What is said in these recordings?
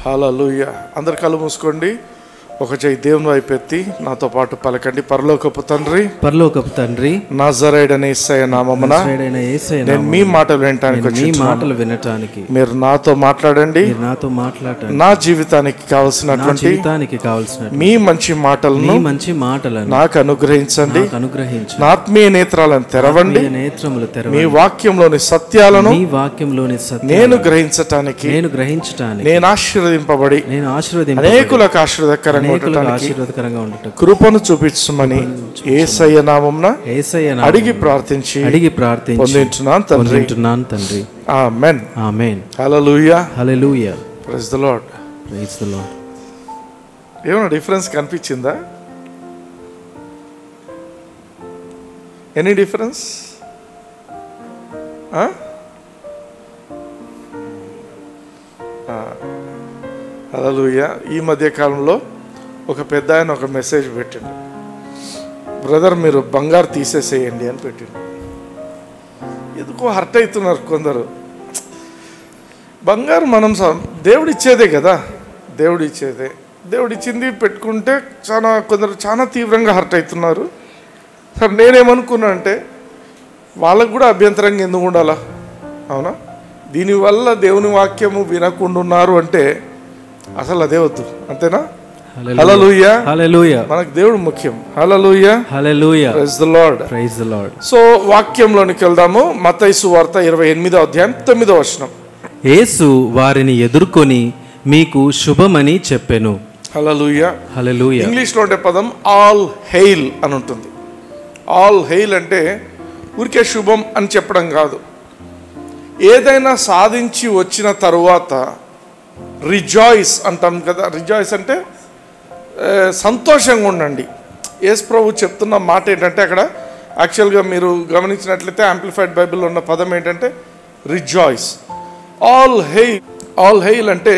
హల్లెలూయా. అందరు కళ్ళు మూసుకోండి. ఒక చేయి దేవుని వైపు ఎత్తి నాతో పాటు పలకండి. పరలోకపు తండ్రి, పరలోకపు తండ్రి, నజరేయుడైన యేసయ్య నామమున నేను మీ మాటలు వినటానికి మీరు నాతో మాట్లాడండి. నా జీవితానికి కావాల్సినటువంటి మీ మంచి మాటలను నాకు అనుగ్రహించండి. నా ఆత్మీయ నేత్రాలను తెరవండి. మీ వాక్యంలోని సత్యాలను నేను గ్రహించటానికి నేను ఆశీర్వదింపబడి అనేకులకు ఆశీర్వాదకరంగా కృపను చూపించమని యేసయ్య నామమున అడిగి ప్రార్థించి పొందుతున్నాను తండ్రి. Amen. Amen. Hallelujah. Hallelujah. Praise the lord. Praise the Lord. ఏమైనా డిఫరెన్స్ కనిపించిందా? Any difference? హల్లెలూయా. ఈ మధ్య కాలంలో ఒక పెద్ద ఆయన ఒక మెసేజ్ పెట్టిండు. బ్రదర్, మీరు బంగారు తీసేసేయండి అని పెట్టిండు. ఎందుకో హర్ట్ అవుతున్నారు కొందరు. బంగారు మనం దేవుడు ఇచ్చేదే కదా, దేవుడు ఇచ్చేదే. దేవుడు ఇచ్చింది పెట్టుకుంటే కొందరు చాలా తీవ్రంగా హర్ట్ అవుతున్నారు. సార్ నేనేమనుకున్నా అంటే వాళ్ళకు కూడా అభ్యంతరంగా ఎందుకు ఉండాలా? అవునా? దీనివల్ల దేవుని వాక్యము వినకుండా ఉన్నారు అంటే అసలు అదే వద్దు. అంతేనా? హల్లెలూయా. హల్లెలూయా. మనకు దేవుడు ముఖ్యం. Hallelujah. Hallelujah. Praise the lord. Praise the lord. So వాక్యంలోనికి వెళ్దాము. మత్తయి సువార్త 28వ అధ్యాయం 9వ వచనం. యేసు వారిని ఎదుర్కొని మీకు శుభమని చెప్పెను. హల్లెలూయా. హల్లెలూయా. ఇంగ్లీష్ లో ఉండే పదం ఆల్ హెయిల్ అని ఉంటుంది. ఆల్ హెయిల్ అంటే ఊరికే శుభం అని చెప్పడం కాదు. ఏదైనా సాధించి వచ్చిన తరువాత రిజాయిస్ అంటాం కదా. రిజాయిస్ అంటే సంతోషంగా ఉండండి. యేసు ప్రభు చెప్తున్న మాట ఏంటంటే, అక్కడ యాక్చువల్గా మీరు గమనించినట్లయితే యాంప్లిఫైడ్ బైబిల్లో ఉన్న పదం ఏంటంటే rejoice. All hail. All hail అంటే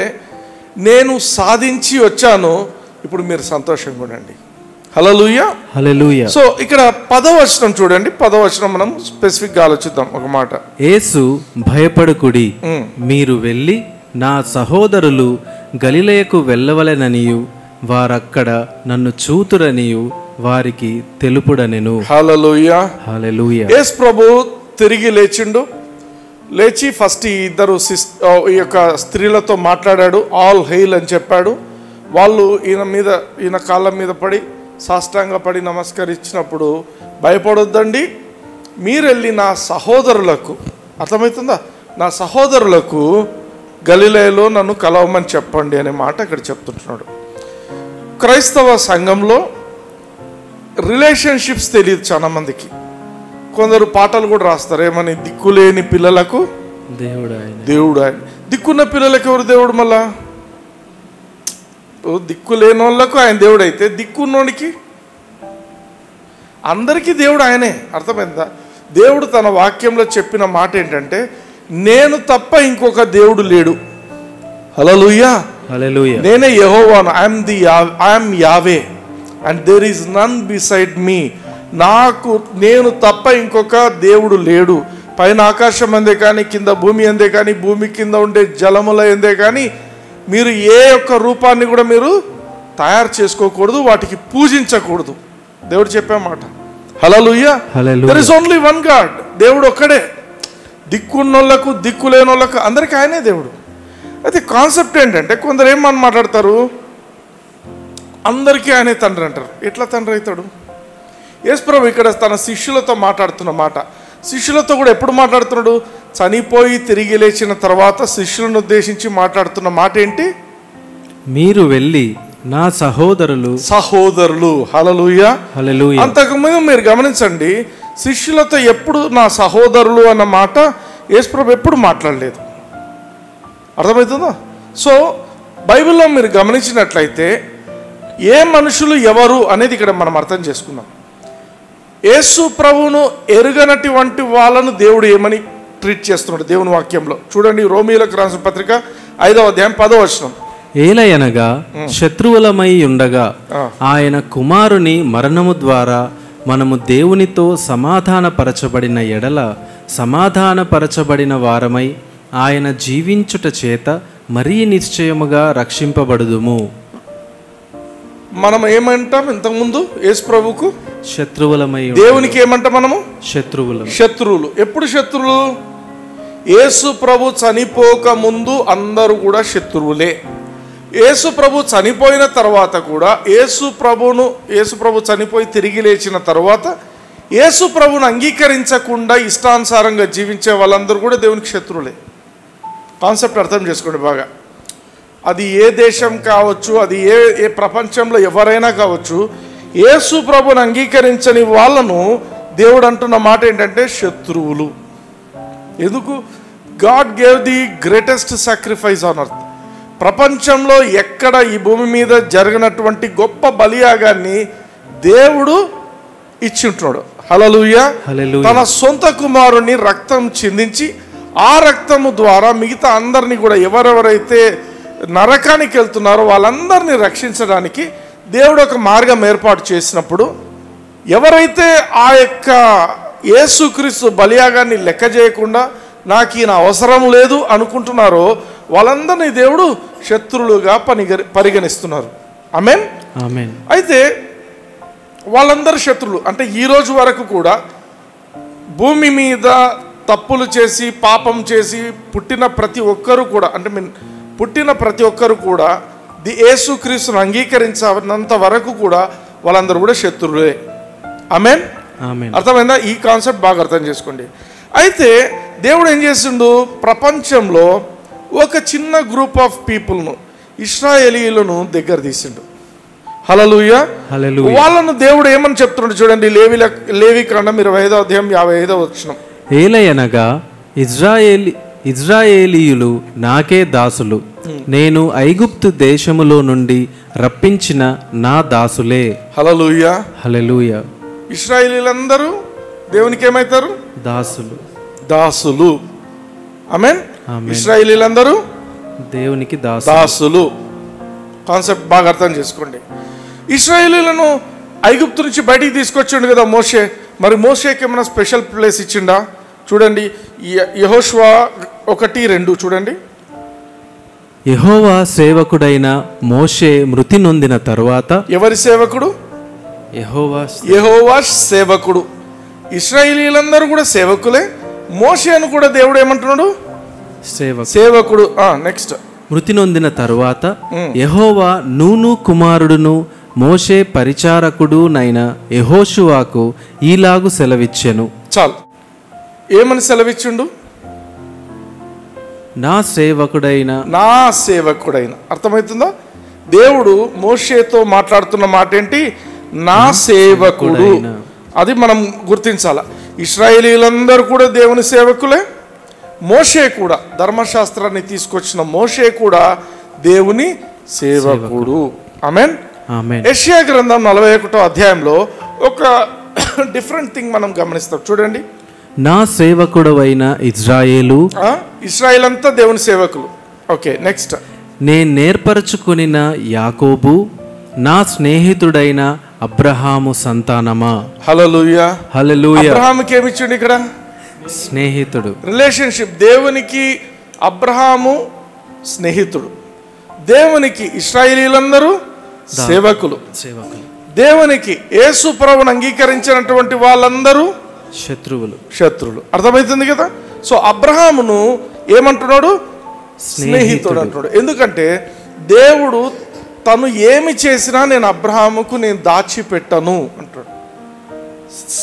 నేను సాధించి వచ్చాను, ఇప్పుడు మీరు సంతోషంగా ఉండండి. హల్లెలూయా. హల్లెలూయా. సో ఇక్కడ 10వ వచనం చూడండి. 10వ వచనం మనం స్పెసిఫిక్ గా ఆలోచిద్దాం ఒక మాట. యేసు భయపడకుడి, మీరు వెళ్ళి నా సహోదరులు గలిలయకు వెళ్ళవలెననియు వారక్కడ నన్ను చూతురనియు వారికి తెలుపుడనెను. హల్లెలూయా. హల్లెలూయా. యేసు ప్రభు తిరిగి లేచిండు. లేచి ఫస్ట్ ఈ ఇద్దరు ఈ యొక్క స్త్రీలతో మాట్లాడాడు. ఆల్ హెయిల్ అని చెప్పాడు. వాళ్ళు ఈయన కాళ్ళ మీద పడి సాష్టాంగ పడి నమస్కరించినప్పుడు భయపడొద్దండి, మీరు వెళ్ళి నా సహోదరులకు, అర్థమవుతుందా, నా సహోదరులకు గలిలయలో నన్ను కలవమని చెప్పండి అనే మాట ఇక్కడ చెప్తుంటున్నాడు. క్రైస్తవ సంఘంలో రిలేషన్షిప్స్ తెలియదు చాలా మందికి. కొందరు పాటలు కూడా రాస్తారు, ఏమని, దిక్కులేని పిల్లలకు దేవుడు ఆయన. దిక్కున్న పిల్లలకు ఎవరు దేవుడు? మళ్ళా దిక్కు లేని వాళ్ళకు ఆయన దేవుడు అయితే దిక్కున్నోడికి అందరికీ దేవుడు ఆయనే. అర్థమైందా? దేవుడు తన వాక్యంలో చెప్పిన మాట ఏంటంటే, నేను తప్ప ఇంకొక దేవుడు లేడు. హల్లెలూయా. హల్లెలూయా. నేనే యెహోవాను. I am Yahweh and there is none beside me. నేను తప్ప ఇంకొక దేవుడు లేడు. పైన ఆకాశం అందే కానీ, కింద భూమి అందే కానీ, భూమి కింద ఉండే జలముల అందే కానీ మీరు ఏ ఒక్క రూపాన్ని కూడా మీరు తయారు చేసుకోకూడదు, వాటికి పూజించకూడదు. దేవుడు చెప్పే మాట. Hallelujah. There is only one god. దేవుడు ఒక్కడే. దిక్కున్నోళ్ళకు దిక్కు లేని వాళ్ళకు అందరికీ ఆయనే దేవుడు. అయితే కాన్సెప్ట్ ఏంటంటే, కొందరు ఏమని మాట్లాడతారు, అందరికీ ఆయనే తండ్రి అంటారు. ఎట్లా తండ్రి అవుతాడు? యేసు ప్రభు ఇక్కడ తన శిష్యులతో మాట్లాడుతున్న మాట. శిష్యులతో కూడా ఎప్పుడు మాట్లాడుతున్నాడు? చనిపోయి తిరిగి లేచిన తర్వాత శిష్యులను ఉద్దేశించి మాట్లాడుతున్న మాట ఏంటి? మీరు వెళ్ళి నా సహోదరులు. హల్లెలూయా. హల్లెలూయా. అంతకుముందు మీరు గమనించండి, శిష్యులతో ఎప్పుడు నా సహోదరులు అన్న మాట యేసు ప్రభు ఎప్పుడు మాట్లాడలేదు. అర్థమవుతుందా? సో బైబిల్లో మీరు గమనించినట్లయితే ఏ మనుషులు ఎవరు అనేది ఇక్కడ మనం అర్థం చేసుకుందాం. యేసు ప్రభువును ఎరుగనటువంటి వాళ్ళను దేవుడు ఏమని ట్రీట్ చేస్తున్నాడు దేవుని వాక్యంలో చూడండి. రోమీయులకు రాసిన పత్రిక 5వ అధ్యాయం 10వ వచనం. ఏలయనగా శత్రువులమై ఉండగా ఆయన కుమారుని మరణము ద్వారా మనము దేవునితో సమాధానపరచబడిన ఎడల సమాధానపరచబడిన వారమై ఆయన జీవించుట చేత మరీ నిశ్చయముగా రక్షింపబడుదుము. మనం ఏమంటాం ఇంతకుముందు యేసు ప్రభుకు? శత్రువులమై. దేవునికి ఏమంటాం మనము? శత్రువులు. ఎప్పుడు శత్రువులు? యేసు ప్రభు చనిపోక ముందు అందరూ కూడా శత్రువులే. యేసు ప్రభు చనిపోయిన తర్వాత కూడా యేసు ప్రభు చనిపోయి తిరిగి లేచిన తర్వాత యేసు ప్రభును అంగీకరించకుండా ఇష్టానుసారంగా జీవించే వాళ్ళందరూ కూడా దేవునికి శత్రువులే. కాన్సెప్ట్ అర్థం చేసుకోండి బాగా. అది ఏ దేశం కావచ్చు, అది ఏ ప్రపంచంలో ఎవరైనా కావచ్చు, యేసు ప్రభుని అంగీకరించని వాళ్ళను దేవుడు అంటున్న మాట ఏంటంటే శత్రువులు. ఎందుకు? God gave the greatest sacrifice on earth. ప్రపంచంలో ఎక్కడ ఈ భూమి మీద జరిగినటువంటి గొప్ప బలియాగాన్ని దేవుడు ఇచ్చి ఉంటున్నాడు. హల్లెలూయా. తన సొంత కుమారుని రక్తం చిందించి ఆ రక్తము ద్వారా మిగతా అందరినీ కూడా ఎవరెవరైతే నరకానికి వెళ్తున్నారో వాళ్ళందరినీ రక్షించడానికి దేవుడు ఒక మార్గం ఏర్పాటు చేసినప్పుడు ఎవరైతే ఆ యొక్క యేసుక్రీస్తు బలియాగాన్ని లెక్క చేయకుండా నాకు ఈయన అవసరం లేదు అనుకుంటున్నారో వాళ్ళందరినీ దేవుడు శత్రువులుగా పరిగణిస్తున్నారు. ఆమేన్. అయితే వాళ్ళందరూ శత్రువులు. అంటే ఈ రోజు వరకు కూడా భూమి మీద తప్పులు చేసి పాపం చేసి పుట్టిన ప్రతి ఒక్కరు కూడా యేసుక్రీస్తును అంగీకరించినంత వరకు కూడా వాళ్ళందరూ కూడా శత్రువులే. ఆమేన్. అర్థమైందా? ఈ కాన్సెప్ట్ బాగా అర్థం చేసుకోండి. అయితే దేవుడు ఏం చేసిండు? ప్రపంచంలో ఒక చిన్న గ్రూప్ ఆఫ్ పీపుల్ను, ఇశ్రాయేలీయులను దగ్గర తీసిండు. హల్లెలూయా. వాళ్ళను దేవుడు ఏమని చెప్తున్నాడు చూడండి. లేవికాండం 25:55. ఏలయనగా ఇజ్రాయేలీయులు నాకే దాసులు, నేను ఐగుప్తు దేశములో నుండి రప్పించిన నా దాసులే. హల్లెలూయా. హల్లెలూయా. ఇశ్రాయేలీయులందరూ దేవునికి ఏమవుతారు? దాసులు. ఆమేన్. ఇశ్రాయేలీయులందరూ దేవునికి దాసులు. కాన్సెప్ట్ బాగా అర్థం చేసుకోండి. ఇశ్రాయేలీయులను ఐగుప్తు నుంచి బయటికి తీసుకొచ్చిండు కదా మోషే. మరి మోషేకి ఏమైనా స్పెషల్ ప్లేస్ ఇచ్చిండా? చూడండి యెహోషువ 1:2 చూడండి. యెహోవా సేవకుడైన మోషే మృతి నొందిన తరువాత. ఎవరి సేవకుడు? యెహోవా సేవకుడు. ఇశ్రాయేలీయులందరూ కూడా సేవకులే. మోషేను కూడా దేవుడు ఏమంటున్నాడు? సేవకుడు. నెక్స్ట్. మృతి నొందిన తరువాత యెహోవా నూను కుమారుడును మోషే పరిచారకుడు నైన యెహోషువాకు ఈలాగు సెలవిచ్చెను. చాలు. ఏమని సెలవిచ్చిండు? నా సేవకుడైన. అర్థమవుతుందా? దేవుడు మోషేతో మాట్లాడుతున్న మాట ఏంటి? నా సేవకుడు. అది మనం గుర్తించాల. ఇశ్రాయేలీయులందరూ కూడా దేవుని సేవకులే. మోషే కూడా, ధర్మశాస్త్రాన్ని తీసుకొచ్చిన మోషే కూడా దేవుని సేవకుడు. ఆమేన్. యెషయా గ్రంథం 41వ అధ్యాయంలో ఒక డిఫరెంట్ థింగ్ మనం గమనిస్తాం. చూడండి. నా సేవకుడవైన ఇశ్రాయేల్ అంతా దేవుని సేవకులు. Okay, next. నేను నేర్పరచుకొనిన యాకోబు నా స్నేహితుడైన అబ్రహాము సంతానమా. హల్లెలూయా. హల్లెలూయా. అబ్రహాముకి ఏమి ఇచ్చిండు ఇక్కడ? స్నేహితుడు, రిలేషన్షిప్. దేవునికి అబ్రహాము స్నేహితుడు, దేవునికి ఇశ్రాయేలీయులందరూ సేవకులు. దేవునికి యేసు ప్రభువును అంగీకరించినటువంటి వాళ్ళందరూ శత్రువులు. అర్థమవుతుంది కదా? సో అబ్రహామును ఏమంటున్నాడు? స్నేహితుడు అంటున్నాడు. ఎందుకంటే దేవుడు తను ఏమి చేసినా నేను అబ్రహాముకు నేను దాచిపెట్టను అంటాడు.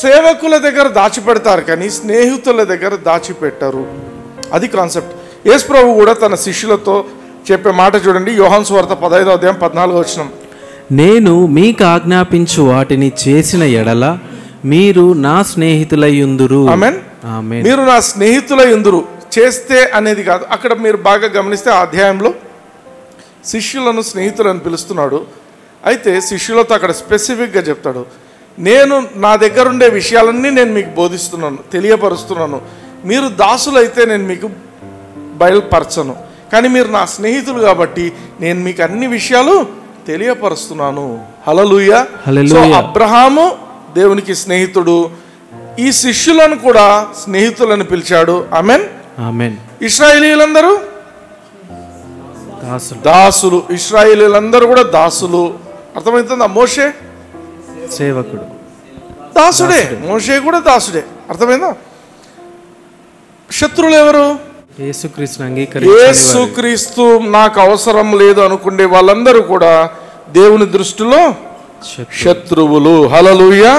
సేవకుల దగ్గర దాచిపెడతారు కానీ స్నేహితుల దగ్గర దాచిపెట్టరు. అది కాన్సెప్ట్. యేసు ప్రభు కూడా తన శిష్యులతో చెప్పే మాట చూడండి. యోహాను సువార్త 15:14. నేను మీకు ఆజ్ఞాపించు వాటిని చేసిన ఎడల మీరు నా స్నేహితులయ్యుందురు. ఆమేన్. మీరు నా స్నేహితులయ్యుందురు. చేస్తే అనేది కాదు. అక్కడ మీరు బాగా గమనిస్తే ఆ అధ్యాయంలో శిష్యులను స్నేహితులను పిలుస్తున్నాడు. అయితే శిష్యులతో అక్కడ స్పెసిఫిక్గా చెప్తాడు, నేను నా దగ్గర ఉండే విషయాలన్నీ నేను మీకు బోధిస్తున్నాను, తెలియపరుస్తున్నాను. మీరు దాసులైతే నేను మీకు బయలుపరచను, కానీ మీరు నా స్నేహితులు కాబట్టి నేను మీకు అన్ని విషయాలు తెలియపరుస్తున్నాను. హల్లెలూయా. సో అబ్రహాము దేవునికి స్నేహితుడు. ఈ శిష్యులను కూడా స్నేహితులను పిలిచాడు. ఆమేన్. ఆమేన్. ఇశ్రాయేలీయులందరూ దాసులు. ఇశ్రాయేలీలందరూ కూడా దాసులు. అర్థమవుతుందా? మోషే సేవకుడు, దాసుడే. మోషే కూడా దాసుడే. అర్థమైందా? శత్రువులు ఎవరు? యేసుక్రీస్తు నాకు అవసరం లేదు అనుకునే వాళ్ళందరూ కూడా దేవుని దృష్టిలో శత్రువులు. హల్లెలూయా.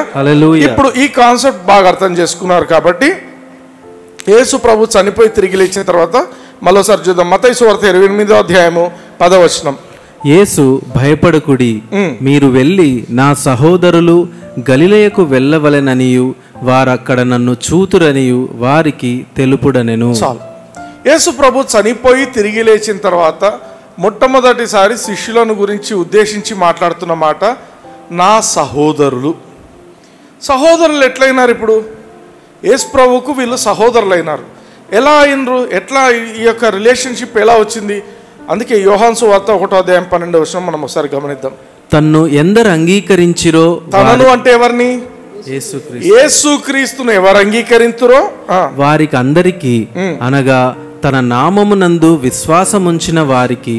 ఇప్పుడు ఈ కాన్సెప్ట్ బాగా అర్థం చేసుకున్నారు కాబట్టి యేసు ప్రభు చనిపోయి తిరిగి లేచిన తర్వాత మరోసారి చూద్దాం. మత్తయి సువార్త 28వ అధ్యాయము 10వ వచనం. యేసు, భయపడకుడి, మీరు వెళ్ళి నా సహోదరులు గలిలయకు వెళ్ళవలెననియు వారక్కడ నన్ను చూతురనియు వారికి తెలుపుడనెను. చాలు. యేసు ప్రభు చనిపోయి తిరిగి లేచిన తర్వాత మొట్టమొదటిసారి శిష్యులను గురించి ఉద్దేశించి మాట్లాడుతున్న మాట నా సహోదరులు. సహోదరులు ఎట్లయినారు? ఇప్పుడు యేసు ప్రభువుకు వీళ్ళు సహోదరులు అయినారు. ఎలా అయినరు? ఎట్లా ఈ యొక్క రిలేషన్షిప్ ఎలా వచ్చింది? అందుకే యోహాను సువార్త 1వ అధ్యాయం 12వ వచనం మనం ఒకసారి గమనిద్దాం. తన్ను ఎందరు అంగీకరించిరో, తనను అంటే ఎవరిని? యేసుక్రీస్తును ఎవరు అంగీకరింతురో వారికి అందరికీ, అనగా తన నామమునందు విశ్వాసముంచిన వారికి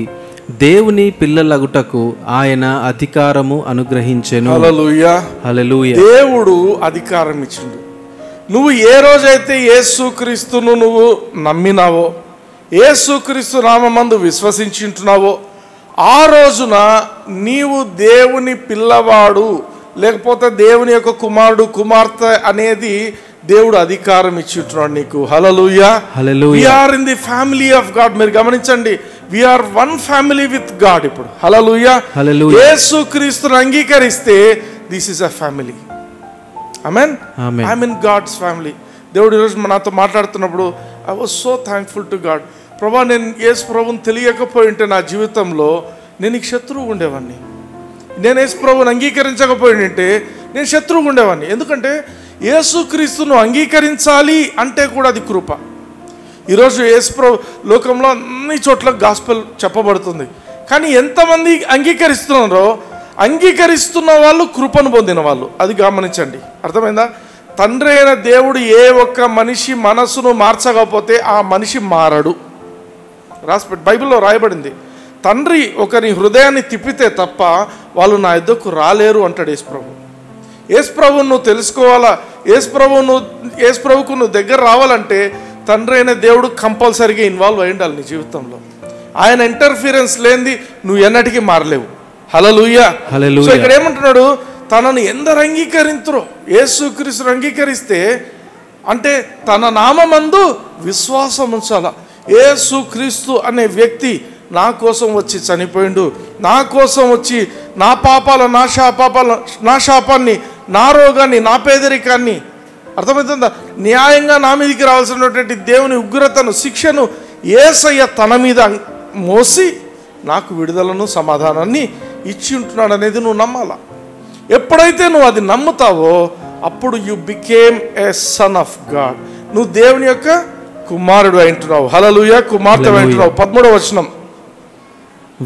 దేవుని పిల్లలగుటకు ఆయన అధికారము అనుగ్రహించెను. హల్లెలూయా. హల్లెలూయా. దేవుడు అధికారం ఇచ్చిండు. నువ్వు ఏ రోజైతే యేసుక్రీస్తును నువ్వు నమ్మినావో, యేసుక్రీస్తు నామమందు విశ్వసించుంటున్నావో, ఆ రోజున నీవు దేవుని పిల్లవాడు, లేకపోతే దేవుని యొక్క కుమారుడు కుమార్తె అనేది దేవుడు అధికారం ఇచ్చుంటున్నాడు నీకు. Hallelujah. We are in the family of god. మీరు గమనించండి, we are one family with god. ఇప్పుడు హల్లెలూయా. యేసుక్రీస్తును అంగీకరిస్తే this is a family. Amen. I mean god's family. దేవుడు ఈరోజు నాతో మాట్లాడుతున్నప్పుడు I was so thankful to god. ప్రభా, నేను యేసు ప్రభువుని తెలియకపోయి ఉంటే నా జీవితంలో నేను నీకు శత్రువు ఉండేవాడిని. నేను యేసు ప్రభువుని అంగీకరించకపోయి ఉంటే నేను శత్రువు ఉండేవాడిని. ఎందుకంటే యేసుక్రీస్తును అంగీకరించాలి అంటే కూడా అది కృప. ఈరోజు యేసు ప్రభు లోకంలో అన్ని చోట్ల గాస్పెల్ చెప్పబడుతుంది, కానీ ఎంతమంది అంగీకరిస్తున్నారో, అంగీకరిస్తున్న వాళ్ళు కృపను పొందిన వాళ్ళు. అది గమనించండి. అర్థమైందా? తండ్రి అయిన దేవుడు ఏ ఒక్క మనిషి మనసును మార్చకపోతే ఆ మనిషి మారడు. రాసిపెట్టి బైబిల్లో రాయబడింది. తండ్రి ఒకరి హృదయాన్ని తిప్పితే తప్ప వాళ్ళు నా యొద్దకు రాలేరు అంటాడు యేసు ప్రభు. యేసు ప్రభువును నువ్వు తెలుసుకోవాలా, యేసు ప్రభువుకు నువ్వు దగ్గర రావాలంటే తండ్రి అయిన దేవుడు కంపల్సరీగా ఇన్వాల్వ్ అయి ఉండాలి నీ జీవితంలో. ఆయన ఇంటర్ఫీరెన్స్ లేనిది నువ్వు ఎన్నటికీ మారలేవు. హల్లెలూయా. సో ఇక్కడ ఏమంటున్నాడు? తనను ఎందరు అంగీకరింతురో, యేసుక్రీస్తును అంగీకరిస్తే అంటే తన నామమందు విశ్వాసం ఉంచాల. యేసుక్రీస్తు అనే వ్యక్తి నా కోసం వచ్చి చనిపోయిండు, నా కోసం వచ్చి నా పాపాల నా శాపాన్ని, నా రోగాన్ని, నా పేదరికాన్ని, అర్థమవుతుందా, న్యాయంగా నా మీదకి రావాల్సినటువంటి దేవుని ఉగ్రతను, శిక్షను యేసయ్య తన మీద మోసి నాకు విడుదలను సమాధానాన్ని ఇచ్చి ఉంటున్నాడు అనేది నువ్వు నమ్మాలా. ఎప్పుడైతే నువ్వు అది నమ్ముతావో అప్పుడు you became a son of God. నువ్వు దేవుని యొక్క కుమారుడు అయింటున్నావు. హల్లెలూయా. కుమార్తె అయింటున్నావు. 13వ వచనం.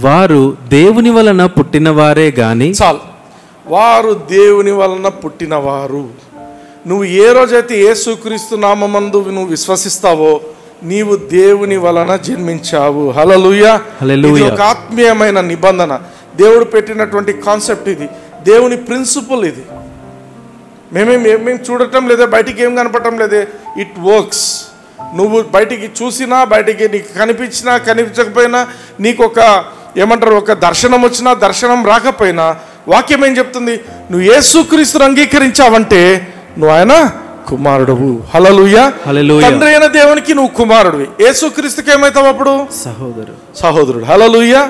వారు దేవుని వలన పుట్టినవారే గాని. చాలు. వారు దేవుని వలన పుట్టినవారు. నువ్వు ఏ రోజైతే యేసుక్రీస్తు నామమందు నువ్వు విశ్వసిస్తావో నీవు దేవుని వలన జన్మించావు. హల్లెలూయా. ఇది ఒక ఆత్మీయమైన నిబంధన. దేవుడు పెట్టినటువంటి కాన్సెప్ట్ ఇది, దేవుని ప్రిన్సిపల్ ఇది. మేమేం చూడటం లేదే, బయటికి ఏం కనపడటం లేదే. It works. నువ్వు బయటికి చూసినా, బయటికి నీకు కనిపించినా కనిపించకపోయినా, నీకు ఒక ఏమంటారు, ఒక దర్శనం వచ్చినా దర్శనం రాకపోయినా, వాక్యం ఏం చెప్తుంది? నువ్వు యేసుక్రీస్తును అంగీకరించావంటే నువ్వు ఆయన కుమారుడువు. హల్లెలూయా. తండ్రి అయిన దేవునికి నువ్వు కుమారుడివి. యేసుక్రీస్తుకి ఏమవుతావు అప్పుడు? సహోదరుడు. హల్లెలూయా.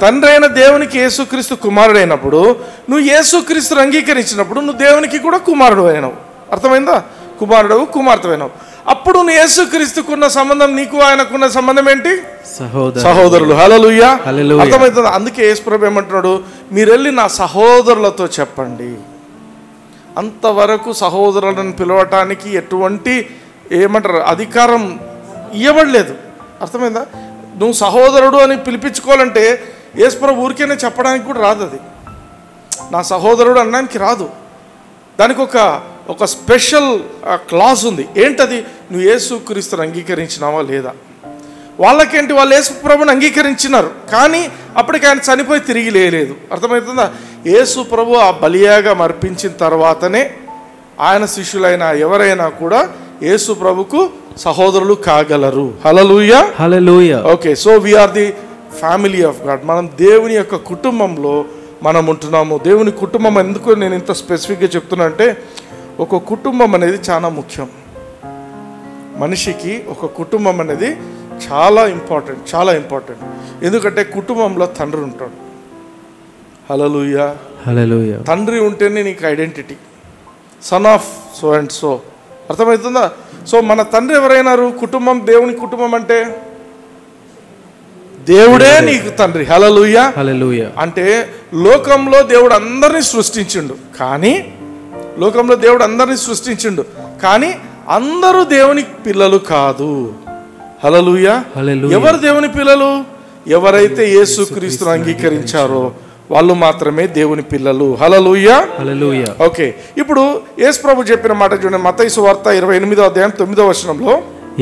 తండ్రి అయిన దేవునికి యేసుక్రీస్తు కుమారుడు అయినప్పుడు, నువ్వు యేసుక్రీస్తును అంగీకరించినప్పుడు నువ్వు దేవునికి కూడా కుమారుడు అయినావు. అర్థమైందా? కుమారుడు కుమార్తె అయినావు. అప్పుడు నువ్వు యేసుక్రీస్తుకున్న సంబంధం, నీకు ఆయనకున్న సంబంధం ఏంటి? సహోదరులు. హల్లెలూయా. అర్థమవుతుందా? అందుకే యేసు ప్రభు ఏమంటున్నాడు? మీరు వెళ్ళి నా సహోదరులతో చెప్పండి. అంతవరకు సహోదరులను పిలవటానికి ఎటువంటి ఏమంటారు అధికారం ఇవ్వబడలేదు. అర్థమైందా? నువ్వు సహోదరుడు అని పిలిపించుకోవాలంటే యేసు ప్రభు ఊరికేనే చెప్పడానికి కూడా రాదు. అది నా సహోదరుడు అనడానికి రాదు. దానికి ఒక స్పెషల్ క్లాజ్ ఉంది. ఏంటది? నువ్వు యేసుక్రీస్తును అంగీకరించినావా లేదా. వాళ్ళకేంటి, వాళ్ళు యేసు ప్రభుని అంగీకరించినారు, కానీ అప్పటికి ఆయన చనిపోయి తిరిగి లేలేదు. అర్థమవుతుందా? యేసు ప్రభు ఆ బలియాగం అర్పించిన తర్వాతనే ఆయన శిష్యులైన ఎవరైనా కూడా యేసు ప్రభుకు సహోదరులు కాగలరు. Hallelujah, hallelujah. Okay, so we are the family of god. మనం దేవుని యొక్క కుటుంబంలో మనం ఉంటున్నాము. దేవుని కుటుంబం ఎందుకు నేను ఇంత స్పెసిఫిక్గా చెప్తున్నా అంటే, ఒక కుటుంబం అనేది చాలా ముఖ్యం. మనిషికి ఒక కుటుంబం అనేది చాలా ఇంపార్టెంట్. ఎందుకంటే కుటుంబంలో తండ్రి ఉంటాడు. హల్లెలూయా, హల్లెలూయా. తండ్రి ఉంటేనే నీకు identity, son of so and so. అర్థమవుతుందా? సో మన తండ్రి ఎవరైనారు? కుటుంబం, దేవుని కుటుంబం అంటే దేవుడే నీకు తండ్రి. హల్లెలూయా, హల్లెలూయా. అంటే లోకంలో దేవుడు అందరినీ సృష్టించిండు, కానీ అందరూ దేవుని పిల్లలు కాదు. హల్లెలూయా. ఎవరు దేవుని పిల్లలు? ఎవరైతే యేసుక్రీస్తును అంగీకరించారో వాళ్ళు మాత్రమే దేవుని పిల్లలు. హల్లెలూయా, హల్లెలూయా. ఓకే, ఇప్పుడు యేసు ప్రభు చెప్పిన మాట చూడండి. మత్తయి సువార్త 28:9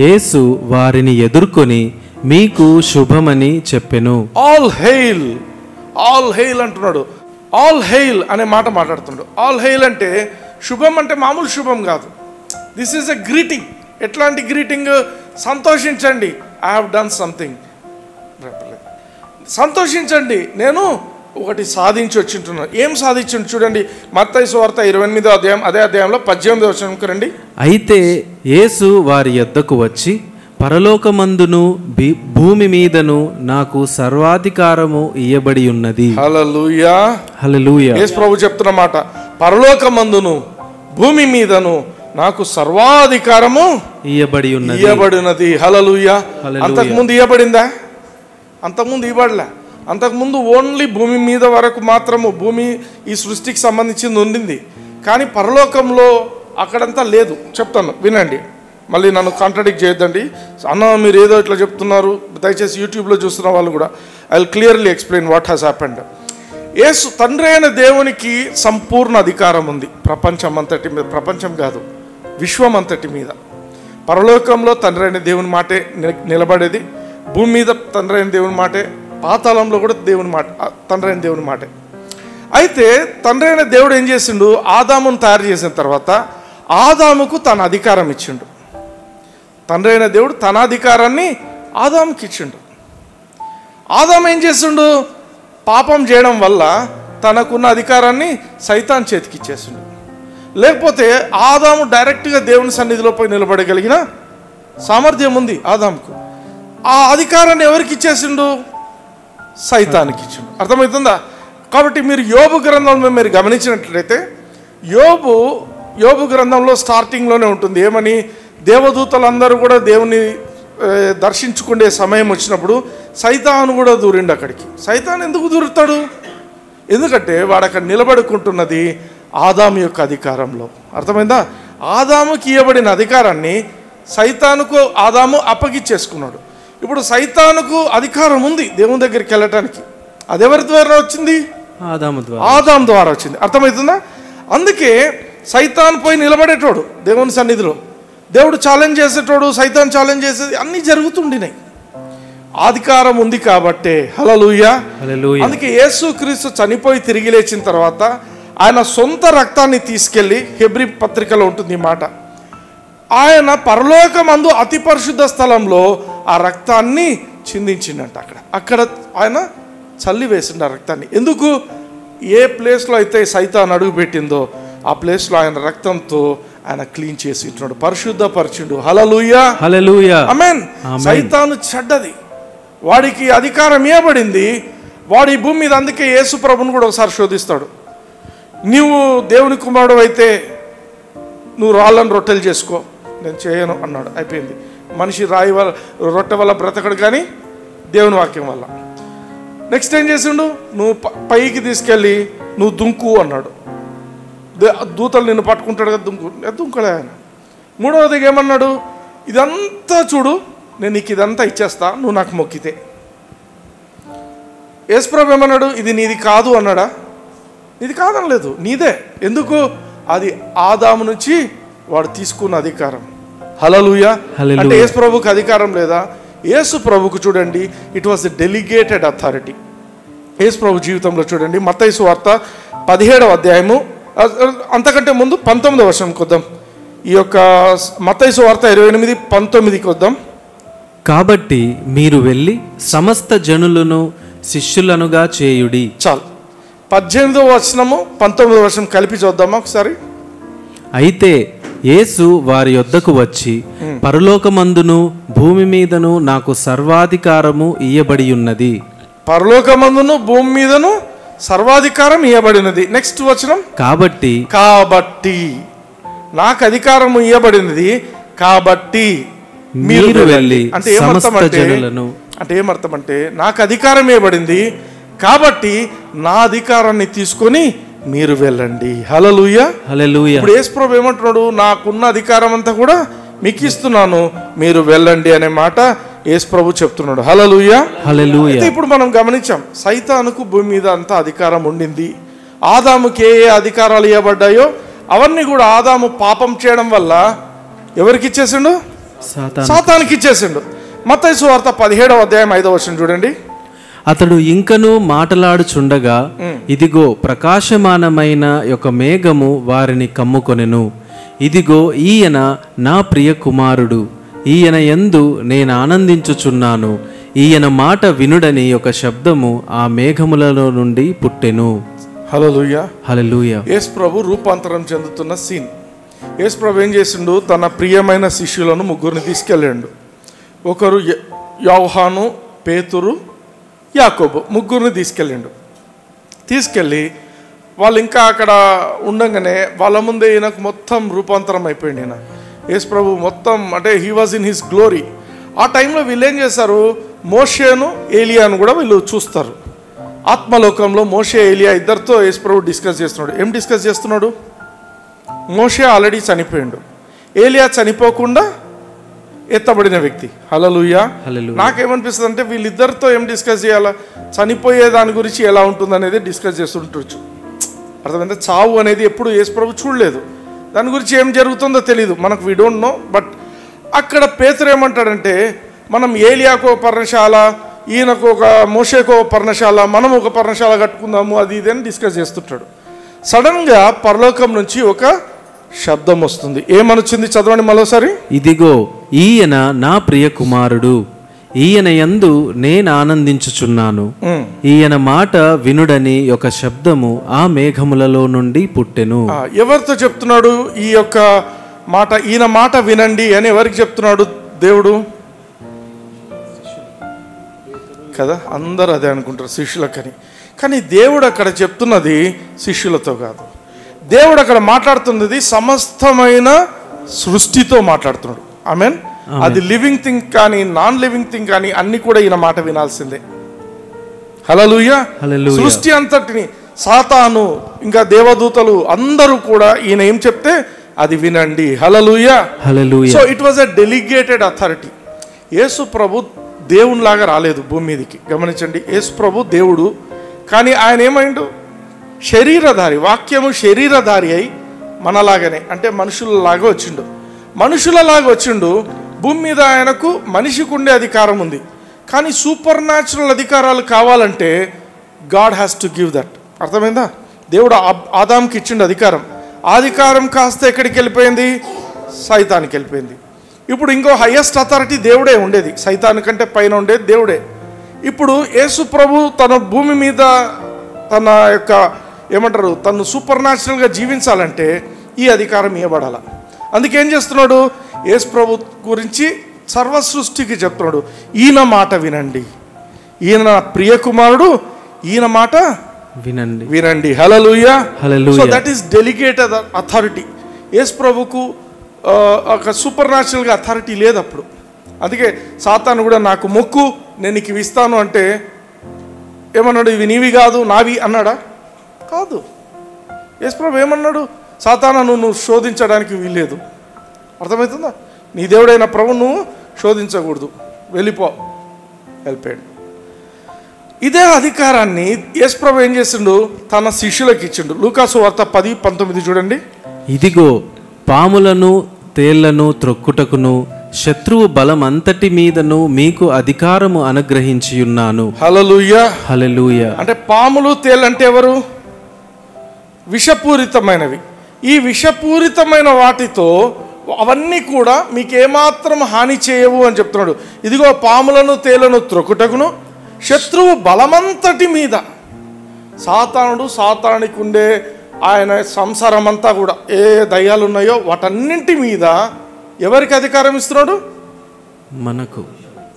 యేసు వారిని ఎదుర్కొని మీకు శుభమని చెప్పెను. ఆల్ హెయిల్ అంటున్నాడు. ఆల్ హెయిల్ అనే మాట మాట్లాడుతున్నాడు. ఆల్ హెయిల్ అంటే శుభం అంటే మామూలు శుభం కాదు. This is a greeting. ఎట్లాంటి గ్రీటింగ్? సంతోషించండి, ఐ హావ్ డన్ సంథింగ్. సంతోషించండి, నేను ఒకటి సాధించి వచ్చింటున్నాను. ఏం సాధించండి చూడండి. మత్తయి సువార్త 28 అదే అధ్యాయంలో 18 రండి. అయితే యేసు వారి యొద్దకు వచ్చి, పరలోకమందును భూమి మీదను నాకు సర్వాధికారము ఇయ్యబడి ఉన్నది. హల్లెలూయా, హల్లెలూయా. యేసు ప్రభు చెప్తున్న మాట, పరలోకమందును భూమి మీదను నాకు సర్వాధికారము ఇయ్యబడి ఉన్నది. హల్లెలూయా. అంతకుముందు ఇయ్యబడిందా? అంతకుముందు ఇవ్వబడలే. అంతకుముందు ఓన్లీ భూమి మీద వరకు మాత్రము, భూమి ఈ సృష్టికి సంబంధించింది ఉండింది. కానీ పరలోకంలో అక్కడంతా లేదు. చెప్తాను వినండి, మళ్ళీ నన్ను కాంట్రాడిక్ట్ చేయొద్దండి. అన్న మీరు ఏదో ఇట్లా చెప్తున్నారు, దయచేసి యూట్యూబ్లో చూస్తున్న వాళ్ళు కూడా I will clearly explain what has happened. Yesu తండ్రి అయిన దేవునికి సంపూర్ణ అధికారం ఉంది ప్రపంచం అంతటి మీద. ప్రపంచం కాదు, విశ్వం అంతటి మీద. పరలోకంలో తండ్రి అయిన దేవుని మాటే నిలబడేది, భూమి మీద తండ్రి అయిన దేవుని మాటే, పాతాళంలో కూడా దేవుని మాట, తండ్రి అయిన దేవుని మాటే. అయితే తండ్రి అయిన దేవుడు ఏం చేసిండు? ఆదామును తయారు చేసిన తర్వాత ఆదాముకు తన అధికారం ఇచ్చిండు. తండ్రి అయిన దేవుడు తన అధికారాన్ని ఆదాముకి ఇచ్చిండు. ఆదాము ఏం చేసిండు? పాపం చేయడం వల్ల తనకున్న అధికారాన్ని సైతాన్ చేతికి ఇచ్చేసిండు. లేకపోతే ఆదాము డైరెక్ట్గా దేవుని సన్నిధిలో పోయి నిలబడగలిగిన సామర్థ్యం ఉంది ఆదాముకు. ఆ అధికారాన్ని ఎవరికి ఇచ్చేసిండు? సైతానికి ఇచ్చిండు. అర్థమవుతుందా? కాబట్టి మీరు యోబు గ్రంథంలో మీరు గమనించినట్లయితే యోబు గ్రంథంలో స్టార్టింగ్లోనే ఉంటుంది ఏమని, దేవదూతలందరూ కూడా దేవుని దర్శించుకునే సమయం వచ్చినప్పుడు సైతాను కూడా దూరిండు అక్కడికి. సైతాన్ ఎందుకు దూరుతాడు? ఎందుకంటే వాడు అక్కడ నిలబడుకుంటున్నది ఆదాము యొక్క అధికారంలో. అర్థమైందా? ఆదాముకి ఇవ్వబడిన అధికారాన్ని సైతానుకు ఆదాము అప్పగిచ్చేసుకున్నాడు. ఇప్పుడు సైతానుకు అధికారం ఉంది దేవుని దగ్గరికి వెళ్ళటానికి. అదెవరి ద్వారా వచ్చింది? ఆదాము ద్వారా వచ్చింది. అర్థమవుతుందా? అందుకే సైతాన్ పోయి నిలబడేటోడు దేవుని సన్నిధిలో, దేవుడు ఛాలెంజ్ చేసేటోడు, సైతాన్ ఛాలెంజ్ చేసేది అన్నీ జరుగుతుండినాయి. అధికారం ఉంది కాబట్టే. హల్లెలూయా. అందుకే యేసుక్రీస్తు చనిపోయి తిరిగి లేచిన తర్వాత ఆయన సొంత రక్తాన్ని తీసుకెళ్ళి, హెబ్రీ పత్రికలో ఉంటుంది ఈ మాట, ఆయన పరలోకమందు అతి పరిశుద్ధ స్థలంలో ఆ రక్తాన్ని చిందించిండంట. అక్కడ ఆయన చల్లి వేసిండు ఆ రక్తాన్ని. ఎందుకు? ఏ ప్లేస్లో అయితే సైతాన్ అడుగు పెట్టిందో ఆ ప్లేస్లో ఆయన రక్తంతో ఆయన క్లీన్ చేసి ఇట్టు పరిశుద్ధపరిచిండు. హల్లెలూయా, హల్లెలూయా, ఆమేన్. సైతాను చెడ్డది, వాడికి అధికారం ఇవ్వబడింది. వాడు ఈ భూమి మీద, అందుకే యేసు ప్రభుని కూడా ఒకసారి శోధిస్తాడు. నీవు దేవుని కుమారుడు అయితే నువ్వు రాళ్ళను రొట్టెలు చేసుకో, నేను చేయను అన్నాడు. అయిపోయింది. మనిషి రాయి వల్ల, రొట్టె వల్ల బ్రతకడు, కానీ దేవుని వాక్యం వల్ల. నెక్స్ట్ ఏం చేసిండు? నువ్వు పైకి తీసుకెళ్ళి నువ్వు దుంకు అన్నాడు. దూతలు నిన్ను పట్టుకుంటాడు కదా, దుంకలే ఆయన. మూడవదిగా ఏమన్నాడు? ఇదంతా చూడు, నేను నీకు ఇదంతా ఇచ్చేస్తా, నువ్వు నాకు మొక్కితే. యేసుప్రభు ఏమన్నాడు? ఇది నీది కాదు అన్నాడా? ఇది కాదనలేదు, నీదే. ఎందుకు? అది ఆదాము నుంచి వాడు తీసుకున్న అధికారం. హల్లెలూయా. అంటే యేసుప్రభుకి అధికారం లేదా? యేసు ప్రభుకు చూడండి, it was a delegated authority. Yesu ప్రభు జీవితంలో చూడండి, మత్తయి సువార్త 17వ అధ్యాయము, అంతకంటే ముందు 19వ వచనంకి వద్దాం. ఈ యొక్క మత్తయి సువార్త 28:19కి వద్దాం. కాబట్టి మీరు వెళ్ళి సమస్త జనులను శిష్యులనుగా చేయుడి. చాలు, 18వ వచనము 19వ వచనం కలిపి చూద్దామా ఒకసారి. అయితే యేసు వారి యొద్దకు వచ్చి, పరలోకమందును భూమి మీదను నాకు సర్వాధికారము ఇయ్యబడి ఉన్నది. పరలోకమందును భూమి మీదను సర్వాధికారం ఇయ్యబడినది. నెక్స్ట్ వచనం, కాబట్టి నాకు అధికారం ఇయ్యబడినది, కాబట్టి మీరు వెళ్ళి. అంటే ఏమర్థం అంటే నాకు అధికారం ఇవ్వబడింది కాబట్టి నా అధికారాన్ని తీసుకొని మీరు వెళ్ళండి. హల్లెలూయా, హల్లెలూయా. ఇప్పుడు యేసు ప్రభువు ఏమంటున్నాడు? నాకున్న అధికారం అంతా కూడా మీకు ఇస్తున్నాను, మీరు వెళ్ళండి అనే మాట యేసు ప్రభు చెప్తున్నాడు. హల్లెలూయా, హల్లెలూయా. అయితే ఇప్పుడు మనం గమనించాం, సైతానుకు భూమి మీద అంతా అధికారం ఉండింది. ఆదాముకి ఏ అధికారాలు ఇవ్వబడ్డాయో అవన్నీ కూడా ఆదాము పాపం చేయడం వల్ల ఎవరికి ఇచ్చేసిండు? సాతానుకి ఇచ్చేసిండు. మత్తయి సువార్త 17వ అధ్యాయం 5వ వచనం చూడండి. అతడు ఇంకను మాటలాడుచుండగా ఇదిగో ప్రకాశమానమైన ఒక మేఘము వారిని కమ్ముకొనెను. ఇదిగో ఈయన నా ప్రియ కుమారుడు, ఈయన యందు నేను ఆనందించుచున్నాను, ఈయన మాట వినుడని ఒక శబ్దము ఆ మేఘములలో నుండి పుట్టెను. హల్లెలూయా, హల్లెలూయా. యేసు ప్రభు రూపాంతరం చెందుతున్న సీన్. యేసు ప్రభు ఏం చేసిండు? తన ప్రియమైన శిష్యులను ముగ్గురిని తీసుకెళ్ళాడు. ఒకరు యోహాను, పేతురు, యాకోబు, ముగ్గురిని తీసుకెళ్ళి వాళ్ళు ఇంకా అక్కడ ఉండగానే వాళ్ళ ముందే ఈయనకు మొత్తం రూపాంతరం అయిపోయింది. ఈయన యేసు ప్రభు మొత్తం అంటే he was in his glory. ఆ టైంలో వీళ్ళు ఏం చేస్తారు? మోషేను ఏలియాను కూడా వీళ్ళు చూస్తారు. ఆత్మలోకంలో మోషే ఏలియా ఇద్దరితో యేసు ప్రభు డిస్కస్ చేస్తున్నాడు. ఏం డిస్కస్ చేస్తున్నాడు? మోషే ఆల్రెడీ చనిపోయాడు, ఏలియా చనిపోకుండా ఎత్తబడిన వ్యక్తి. హల్లెలూయా. నాకేమనిపిస్తుంది అంటే వీళ్ళిద్దరితో ఏం డిస్కస్ చేయాలా? చనిపోయే దాని గురించి ఎలా ఉంటుంది అనేది డిస్కస్ చేస్తుంటచ్చు. అర్థమైందా? చావు అనేది ఎప్పుడు యేసు ప్రభు చూడలేదు, దాని గురించి ఏం జరుగుతుందో తెలీదు మనకు, వీ డోంట్ నో. బట్ అక్కడ పేతురు ఏమంటాడంటే, మనం ఏలియాకు ఒక పర్ణశాల, ఈయనకు ఒక మోషేకు ఒక పర్ణశాల, మనం ఒక పర్ణశాల కట్టుకుందాము, అది ఇది అని డిస్కస్ చేస్తుంటాడు. సడన్గా పరలోకం నుంచి ఒక శబ్దం వస్తుంది. ఏమనొచ్చింది? చదవండి మరోసారి. ఇదిగో ఈయన నా ప్రియ కుమారుడు, ఈయన యందు నేను ఆనందించుచున్నాను, ఈయన మాట వినుడని ఒక శబ్దము ఆ మేఘములలో నుండి పుట్టెను. ఎవరితో చెప్తున్నాడు ఈ యొక్క మాట? ఈయన మాట వినండి అని ఎవరికి చెప్తున్నాడు దేవుడు? కదా, అందరూ అదే అనుకుంటారు, శిష్యులకని. కానీ దేవుడు అక్కడ చెప్తున్నది శిష్యులతో కాదు. దేవుడు అక్కడ మాట్లాడుతున్నది సమస్తమైన సృష్టితో మాట్లాడుతున్నాడు. ఆమేన్. అది లివింగ్ థింగ్ కానీ నాన్ లివింగ్ థింగ్ కానీ అన్ని కూడా ఈయన మాట వినాల్సిందే. హల్లెలూయా. సృష్టి అంతటిని, సాతాను ఇంకా దేవదూతలు అందరూ కూడా ఈయన ఏం చెప్తే అది వినండి. Hallelujah, hallelujah. So it was a delegated authority. Yesu ప్రభు దేవునిలాగా రాలేదు భూమి మీదకి. గమనించండి, యేసు ప్రభు దేవుడు, కానీ ఆయన ఏమైండు? శరీరధారి. వాక్యము శరీరధారి అయి మనలాగానే అంటే మనుషులలాగా వచ్చిండు. మనుషులలాగా వచ్చిండు. భూమి మీద ఆయనకు మనిషికి ఉండే అధికారం ఉంది, కానీ సూపర్ న్యాచురల్ అధికారాలు కావాలంటే God has to give that. అర్థమైందా? దేవుడు ఆదాంకి ఇచ్చిండు అధికారం. అధికారం కాస్త ఎక్కడికి వెళ్ళిపోయింది? సైతానికి వెళ్ళిపోయింది. ఇప్పుడు ఇంకో హైయెస్ట్ అథారిటీ దేవుడే ఉండేది, సైతాన్ కంటే పైన ఉండేది దేవుడే. ఇప్పుడు యేసు ప్రభు తన భూమి మీద తన యొక్క ఏమంటారు, తను సూపర్ న్యాచురల్గా జీవించాలంటే ఈ అధికారం ఇవ్వబడాల. అందుకేం చేస్తున్నాడు? యేసు ప్రభు గురించి సర్వ సృష్టికి చెప్తున్నాడు, ఈయన మాట వినండి, ఈయన ప్రియ కుమారుడు, ఈయన మాట వినండి వినండి. Hallelujah, hallelujah. So that is delegated authority. Yesu ప్రభుకు ఒక సూపర్ న్యాచురల్గా అథారిటీ లేదు అప్పుడు. అందుకే సాతాను కూడా నాకు మొక్కు, నేను నీకు ఇస్తాను అంటే ఏమన్నాడు? ఇవి నీవి కాదు నావి అన్నాడా? కాదు. యేసు ప్రభు ఏమన్నాడు? సాతాను నువ్వు శోధించడానికి వీల్లేదు. అర్థమవుతుందా? నీ దేవుడైన ప్రభు నువ్వు శోధించకూడదు, వెళ్ళిపో. వెళ్ళిపోయాడు. ఇదే అధికారాన్ని యేసు ప్రభు ఏం చేసిండు? తన శిష్యులకు ఇచ్చిండు. లూకాసు వార్త 10:19 చూడండి. ఇదిగో పాములను తేళ్లను త్రొక్కుటకును శత్రువు బలమంతటి మీదను మీకు అధికారము అనుగ్రహించి ఉన్నాను. హల్లెలూయా. హల్లెలూయా. అంటే పాములు తేలంటే ఎవరు? విషపూరితమైనవి. ఈ విషపూరితమైన వాటితో అవన్నీ కూడా మీకు ఏమాత్రం హాని చేయవు అని చెప్తున్నాడు. ఇదిగో పాములను తేలను త్రొక్కుటకును శత్రువు బలమంతటి మీద. సాతానునికి ఉండే ఆయన సంసారం అంతా కూడా ఏ దయ్యాలు ఉన్నాయో వాటన్నింటి మీద ఎవరికి అధికారం ఇస్తున్నాడు? మనకు.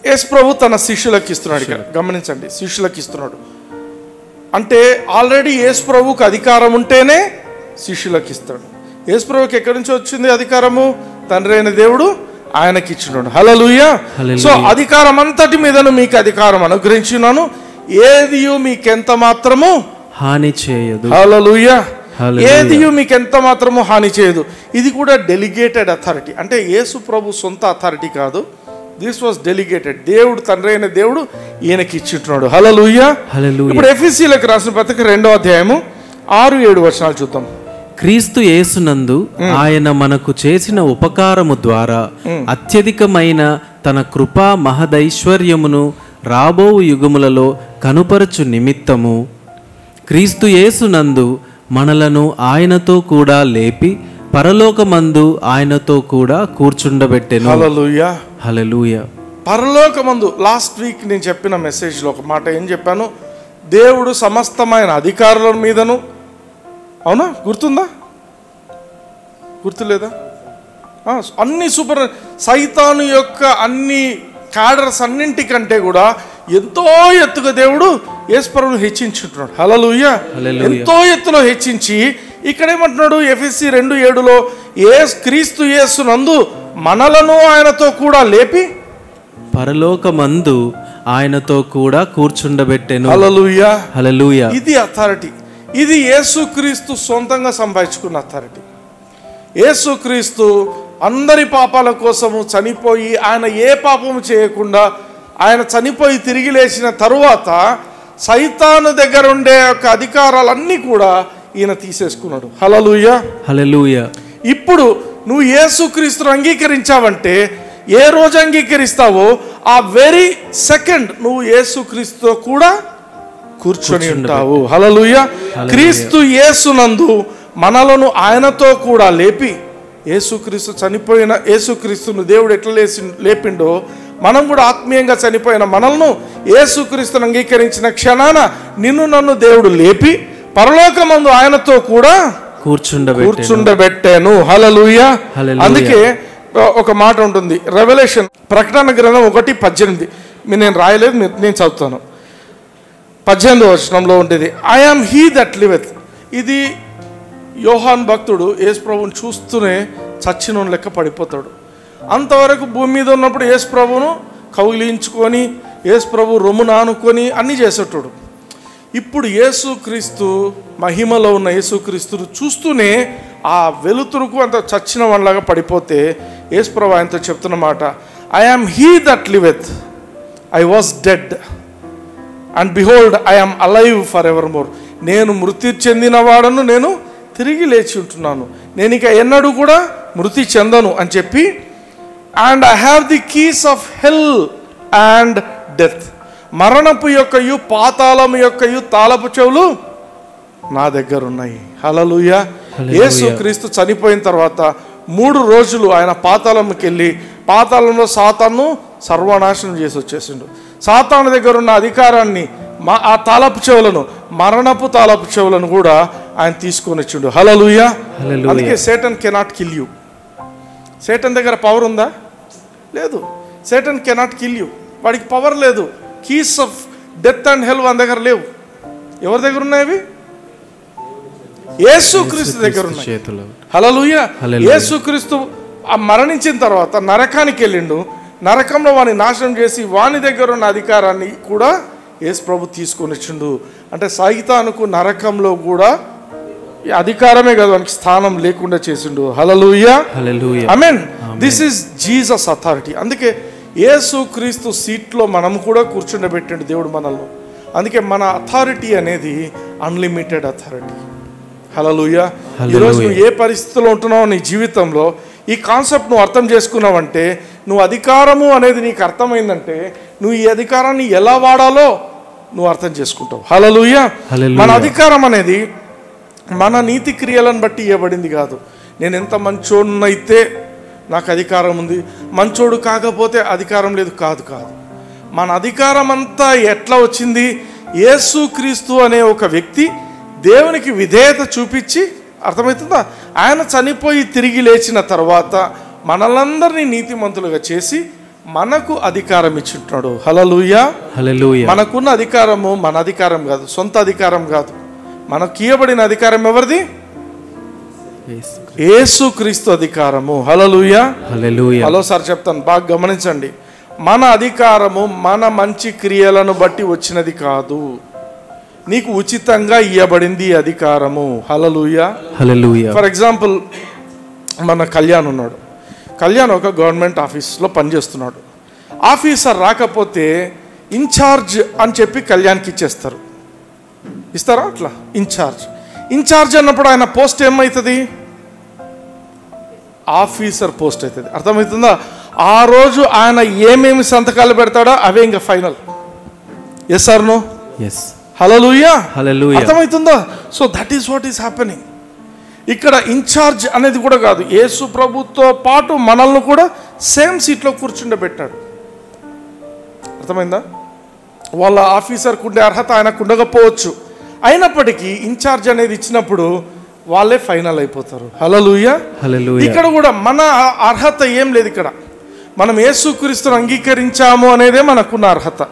యేసు ప్రభు తన శిష్యులకు ఇస్తున్నాడు. ఇక్కడ గమనించండి, శిష్యులకు ఇస్తున్నాడు అంటే ఆల్రెడీ యేసు ప్రభువుకి అధికారం ఉంటేనే శిష్యులకు ఇస్తాడు. యేసు ప్రభువుకి ఎక్కడి నుంచి వచ్చింది అధికారము? తండ్రి అయిన దేవుడు ఆయనకి ఇచ్చినాడు. హల్లెలూయా. సో అధికారం అంతటి మీదను మీకు అధికారం అనుగ్రహించున్నాను, ఏది మీకెంత మాత్రము హాని చేయదు. హల్లెలూయా. ఏది మీకు ఎంత మాత్రము హాని చేయదు. ఇది కూడా డెలిగేటెడ్ అథారిటీ. అంటే యేసు ప్రభు సొంత అథారిటీ కాదు, దిస్ వాస్ డెలిగేటెడ్. దేవుడు, తండ్రి అయిన దేవుడు ఈయనకి ఇచ్చింటున్నాడు. హల్లెలూయా. ఇప్పుడు ఎఫెసీయులకు రాసిన పత్రిక 2వ అధ్యాయము 6-7 వచనాలు చూద్దాం. క్రీస్తు యేసునందు ఆయన మనకు చేసిన ఉపకారము ద్వారా అత్యధికమైన తన కృపా మహదైశ్వర్యమును రాబో యుగములలో కనుపరచు నిమిత్తము క్రీస్తు యేసునందు మనలను ఆయనతో కూడా లేపి పరలోకమందు ఆయనతో కూడా కూర్చుండబెట్టెను. హల్లెలూయా. హల్లెలూయా. పరలోకమందు లాస్ట్ వీక్ నేను చెప్పిన మెసేజ్లో ఒక మాట ఏం చెప్పాను? దేవుడు సమస్తమైన అధికారుల మీదను, అవునా? గుర్తుందా? గుర్తులేదా? అన్ని సూపర్ సైతాను యొక్క అన్ని క్యాడర్స్ అన్నింటికంటే కూడా ఎంతో ఎత్తుగా దేవుడు యేసు ప్రభువును హెచ్చించుంటున్నాడు. హల్లెలూయా. ఎంతో ఎత్తులో హెచ్చించి ఇక్కడ ఏమంటున్నాడు? ఎఫెసీ 2:7లో క్రీస్తు యేసునందు మనలను ఆయనతో కూడా లేపి పరలోకమందు ఆయనతో కూడా కూర్చుండబెట్టెను. హల్లెలూయా. హల్లెలూయా. ఇది అథారిటీ. ఇది యేసుక్రీస్తు సొంతంగా సంపాదించుకున్న అథారిటీ. యేసుక్రీస్తు అందరి పాపాల కోసము చనిపోయి, ఆయన ఏ పాపము చేయకుండా ఆయన చనిపోయి తిరిగి లేచిన తరువాత సైతాను దగ్గర ఉండే యొక్క అధికారాలన్నీ కూడా ఈయన తీసేసుకున్నాడు. హల్లెలూయా. హల్లెలూయా. ఇప్పుడు నువ్వు యేసుక్రీస్తును అంగీకరించావంటే, ఏ రోజు అంగీకరిస్తావో ఆ వెరీ సెకండ్ నువ్వు యేసుక్రీస్తుతో కూడా కూర్చొని ఉంటావు. హల్లెలూయా. క్రీస్తు యేసునందు మనలను ఆయనతో కూడా లేపి, యేసుక్రీస్తు చనిపోయిన యేసుక్రీస్తును దేవుడు ఎట్లా లేపిండో మనం కూడా ఆత్మీయంగా చనిపోయిన మనల్ని యేసుక్రీస్తును అంగీకరించిన క్షణాన నిన్ను నన్ను దేవుడు లేపి పరలోకమందు ఆయనతో కూడా కూర్చుండబెట్టాను. హల్లెలూయా. అందుకే ఒక మాట ఉంటుంది, రెవల్యూషన్ ప్రకటన గ్రంథం 1:18. నేను రాయలేదు, నేను చదువుతాను. 18వ వచనంలో ఉంటుంది, I am he that liveth. ఇది యోహాన్ భక్తుడు యేసు ప్రభువుని చూస్తూనే చచ్చిన లెక్క పడిపోతాడు. అంతవరకు భూమి మీద ఉన్నప్పుడు యేసు ప్రభువును కౌగిలించుకొని యేసు ప్రభు రొమ్మున ఆనుకొని అన్నీ చేసేటాడు. ఇప్పుడు యేసుక్రీస్తు మహిమలో ఉన్న యేసుక్రీస్తును చూస్తూనే ఆ వెలుతురుకు అంత చచ్చిన వాళ్ళలాగా పడిపోతే యేసు ప్రభు ఆయనతో చెప్తున్న మాట, I am he that liveth, I was dead and behold I am alive for ever more. నేను మృతి చెందిన వాడను, నేను తిరిగి లేచి ఉంటున్నాను, నేను ఇక ఎన్నడూ కూడా మృతి చెందను అని చెప్పి, and I have the keys of hell and death. మరణపు యొక్కయు పాతాళము యొక్కయు తాళపు చెవులు నా దగ్గర ఉన్నాయి. హల్లెలూయా. యేసుక్రీస్తు చనిపోయిన తర్వాత 3 రోజులు ఆయన పాతాళంకి వెళ్ళి పాతాళంలో సాతాను సర్వనాశనం చేసి వచ్చేసిండు. సాతాను దగ్గర ఉన్న అధికారాన్ని, ఆ తాళపు చెవులను, మరణపు తాళపు చెవులను కూడా ఆయన తీసుకొని వచ్చిండు. హల్లెలూయా. అందుకే Satan cannot kill you. Satan దగ్గర పవర్ ఉందా? లేదు. Satan cannot kill you. వాడికి పవర్ లేదు. Keys of death and hell వాని దగ్గర లేవు. ఎవరి దగ్గర ఉన్నాయి? యేసుక్రీస్తు దగ్గర ఉన్నాయి. హల్లెలూయా. యేసుక్రీస్తు మరణించిన తర్వాత నరకానికి వెళ్ళిండు. నరకంలో వాని నాశనం చేసి వాని దగ్గర ఉన్న అధికారాన్ని కూడా యేసు ప్రభు తీసుకొని వచ్చిండు. అంటే సైతానుకు నరకంలో కూడా అధికారమే కాదు, వానికి స్థానం లేకుండా చేసిండు. Hallelujah. Amen. This is Jesus authority. అందుకే యేసుక్రీస్తు సీట్లో మనం కూడా కూర్చుండబెట్టిండు దేవుడు మనల్ని. అందుకే మన అథారిటీ అనేది అన్లిమిటెడ్ అథారిటీ. హల్లెలూయా. ఈరోజు నువ్వు ఏ పరిస్థితిలో ఉంటున్నావు నీ జీవితంలో, ఈ కాన్సెప్ట్ నువ్వు అర్థం చేసుకున్నావంటే నువ్వు అధికారము అనేది నీకు అర్థమైందంటే నువ్వు ఈ అధికారాన్ని ఎలా వాడాలో నువ్వు అర్థం చేసుకుంటావు. హల్లెలూయా. మన అధికారం అనేది మన నీతి క్రియలను బట్టి ఇవ్వబడింది కాదు. నేను ఎంత మంచోడినైతే నాకు అధికారం ఉంది, మంచోడు కాకపోతే అధికారం లేదు, కాదు. మన అధికారం అంతా ఎట్లా వచ్చింది? యేసుక్రీస్తు అనే ఒక వ్యక్తి దేవునికి విధేయత చూపించి, అర్థమవుతుందా, ఆయన చనిపోయి తిరిగి లేచిన తర్వాత మనలందరినీ నీతిమంతులుగా చేసి మనకు అధికారం ఇచ్చుంటున్నాడు. హల్లెలూయా. మనకున్న అధికారము మన అధికారం కాదు, సొంత అధికారం కాదు. మనకు ఇవ్వబడిన అధికారం ఎవరిది? యేసుక్రీస్తు అధికారము. హల్లెలూయా. హలో సార్ చెప్తాను, బాగా గమనించండి. మన అధికారము మన మంచి క్రియలను బట్టి వచ్చినది కాదు, నీకు ఉచితంగా ఇవ్వబడింది అధికారము. హల్లెలూయా. ఫర్ ఎగ్జాంపుల్, మన కళ్యాణ్ ఉన్నాడు. కళ్యాణ్ ఒక గవర్నమెంట్ ఆఫీస్లో పనిచేస్తున్నాడు. ఆఫీసర్ రాకపోతే ఇన్ఛార్జ్ అని చెప్పి కళ్యాణ్కి ఇచ్చేస్తారు. ఇస్తారా? అట్లా ఇన్ఛార్జ్ అన్నప్పుడు ఆయన పోస్ట్ ఏమవుతుంది? ఆఫీసర్ పోస్ట్ అవుతుంది. అర్థమవుతుందా? ఆ రోజు ఆయన ఏమేమి సంతకాలు పెడతాడో అవే ఇంకా final. Yes or no? Hallelujah. అర్థమవుతుందా? So that is what is happening. ఇక్కడ ఇన్ఛార్జ్ అనేది కూడా కాదు, యేసు ప్రభుతో పాటు మనల్ని కూడా సేమ్ సీట్లో కూర్చుండబెట్టాడు. అర్థమైందా? వాళ్ళ ఆఫీసర్కు ఉండే అర్హత ఆయనకు ఉండకపోవచ్చు, అయినప్పటికీ ఇన్ఛార్జ్ అనేది ఇచ్చినప్పుడు వాళ్ళే ఫైనల్ అయిపోతారు. హల్లెలూయా. ఇక్కడ కూడా మన అర్హత ఏం లేదు. ఇక్కడ మనం యేసుక్రీస్తును అంగీకరించాము అనేదే మనకున్న అర్హత.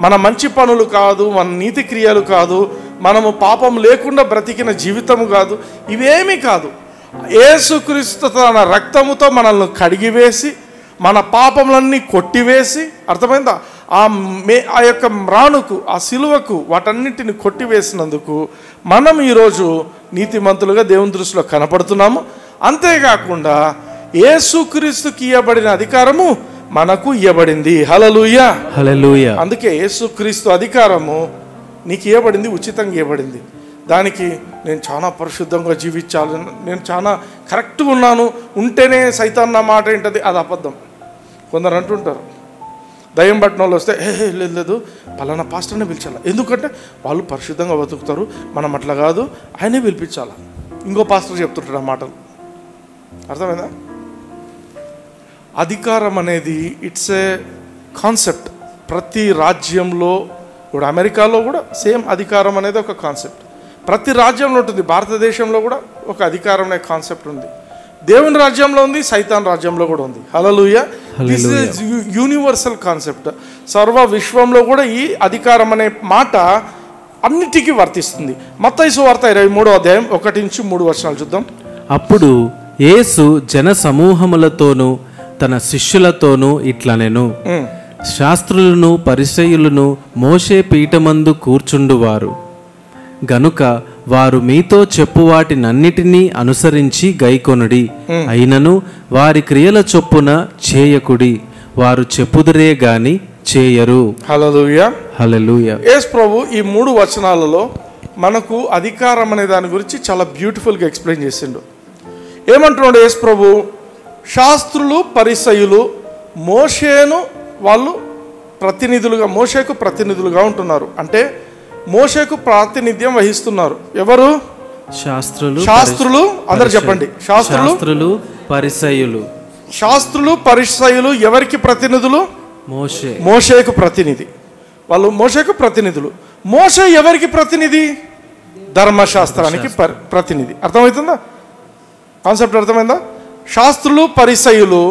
మన మంచి పనులు కాదు, మన నీతి క్రియలు కాదు, మనము పాపం లేకుండా బ్రతికిన జీవితము కాదు, ఇవేమీ కాదు. యేసుక్రీస్తు తన రక్తముతో మనల్ని కడిగివేసి మన పాపములన్నీ కొట్టివేసి, అర్థమైందా, ఆ యొక్క మ్రాణుకు, ఆ సిలువకు వాటన్నిటిని కొట్టివేసినందుకు మనం ఈరోజు నీతిమంతులుగా దేవుని దృష్టిలో కనపడుతున్నాము. అంతేకాకుండా యేసుక్రీస్తుకి ఇవ్వబడిన అధికారము మనకు ఇవ్వబడింది. హల్లెలూయా. అందుకే యేసుక్రీస్తు అధికారము నీకు ఇవ్వబడింది, ఉచితంగా ఇవ్వబడింది. దానికి నేను చాలా పరిశుద్ధంగా జీవించాలి, నేను చాలా కరెక్ట్గా ఉన్నాను ఉంటేనే సైతాన్ నా మాట ఏంటది, అది అబద్ధం. కొందరు అంటుంటారు, దయ్యం పట్టిన వాళ్ళు వస్తే లేదు పలానా పాస్టర్నే పిలిచాలా, ఎందుకంటే వాళ్ళు పరిశుద్ధంగా బతుకుతారు, మనం అట్లా కాదు, ఆయనే పిలిపించాలా. ఇంకో పాస్టర్ చెప్తుంటాడు ఆ మాటలు. అర్థమైందా? అధికారం అనేది ఇట్స్ ఏ కాన్సెప్ట్. ప్రతి రాజ్యంలో ఇప్పుడు అమెరికాలో కూడా సేమ్ అధికారం అనేది ఒక కాన్సెప్ట్. ప్రతి రాజ్యంలో ఉంటుంది. భారతదేశంలో కూడా ఒక అధికారం అనే కాన్సెప్ట్ ఉంది. దేవుని రాజ్యంలో ఉంది, సైతాన్ రాజ్యంలో కూడా ఉంది. Hallelujah. This is universal concept. సర్వ విశ్వంలో కూడా ఈ అధికారం అనే మాట అన్నిటికీ వర్తిస్తుంది. మత్తయి సువార్త 23వ అధ్యాయం 1-3 చూద్దాం. అప్పుడు యేసు జన సమూహములతోనూ తన శిష్యులతోనూ ఇట్లనెను, శాస్త్రులను పరిసయ్యులను మోషే పీఠమందు కూర్చుండువారు గనుక వారు మీతో చెప్పు వాటినన్నిటినీ అనుసరించి గైకొనుడి, అయినను వారి క్రియల చొప్పున చేయకుడి, వారు చెప్పుదురే గాని చేయరు. హల్లెలూయా. హల్లెలూయా. యేసు ప్రభు ఈ 3 వచనాలలో మనకు అధికారం అనే దాని గురించి చాలా బ్యూటిఫుల్గా ఎక్స్ప్లెయిన్ చేసిండు. ఏమంటున్నాడు యేసు ప్రభు? శాస్త్రులు పరిసయ్యులు మోషేను వాళ్ళు ప్రతినిధులుగా, మోషేకు ప్రతినిధులుగా ఉంటున్నారు. అంటే మోషేకు ప్రాతినిధ్యం వహిస్తున్నారు. ఎవరు? శాస్త్రులు. అందరు చెప్పండి. శాస్త్రులు పరిసయ్యులు. శాస్త్రులు పరిసయ్యులు ఎవరికి ప్రతినిధులు? మోషేకు ప్రతినిధి. వాళ్ళు మోషేకు ప్రతినిధులు. మోషే ఎవరికి ప్రతినిధి? ధర్మశాస్త్రానికి ప్రతినిధి. అర్థమవుతుందా? కాన్సెప్ట్ అర్థమైందా? శాస్త్రులు పరిసయ్యులు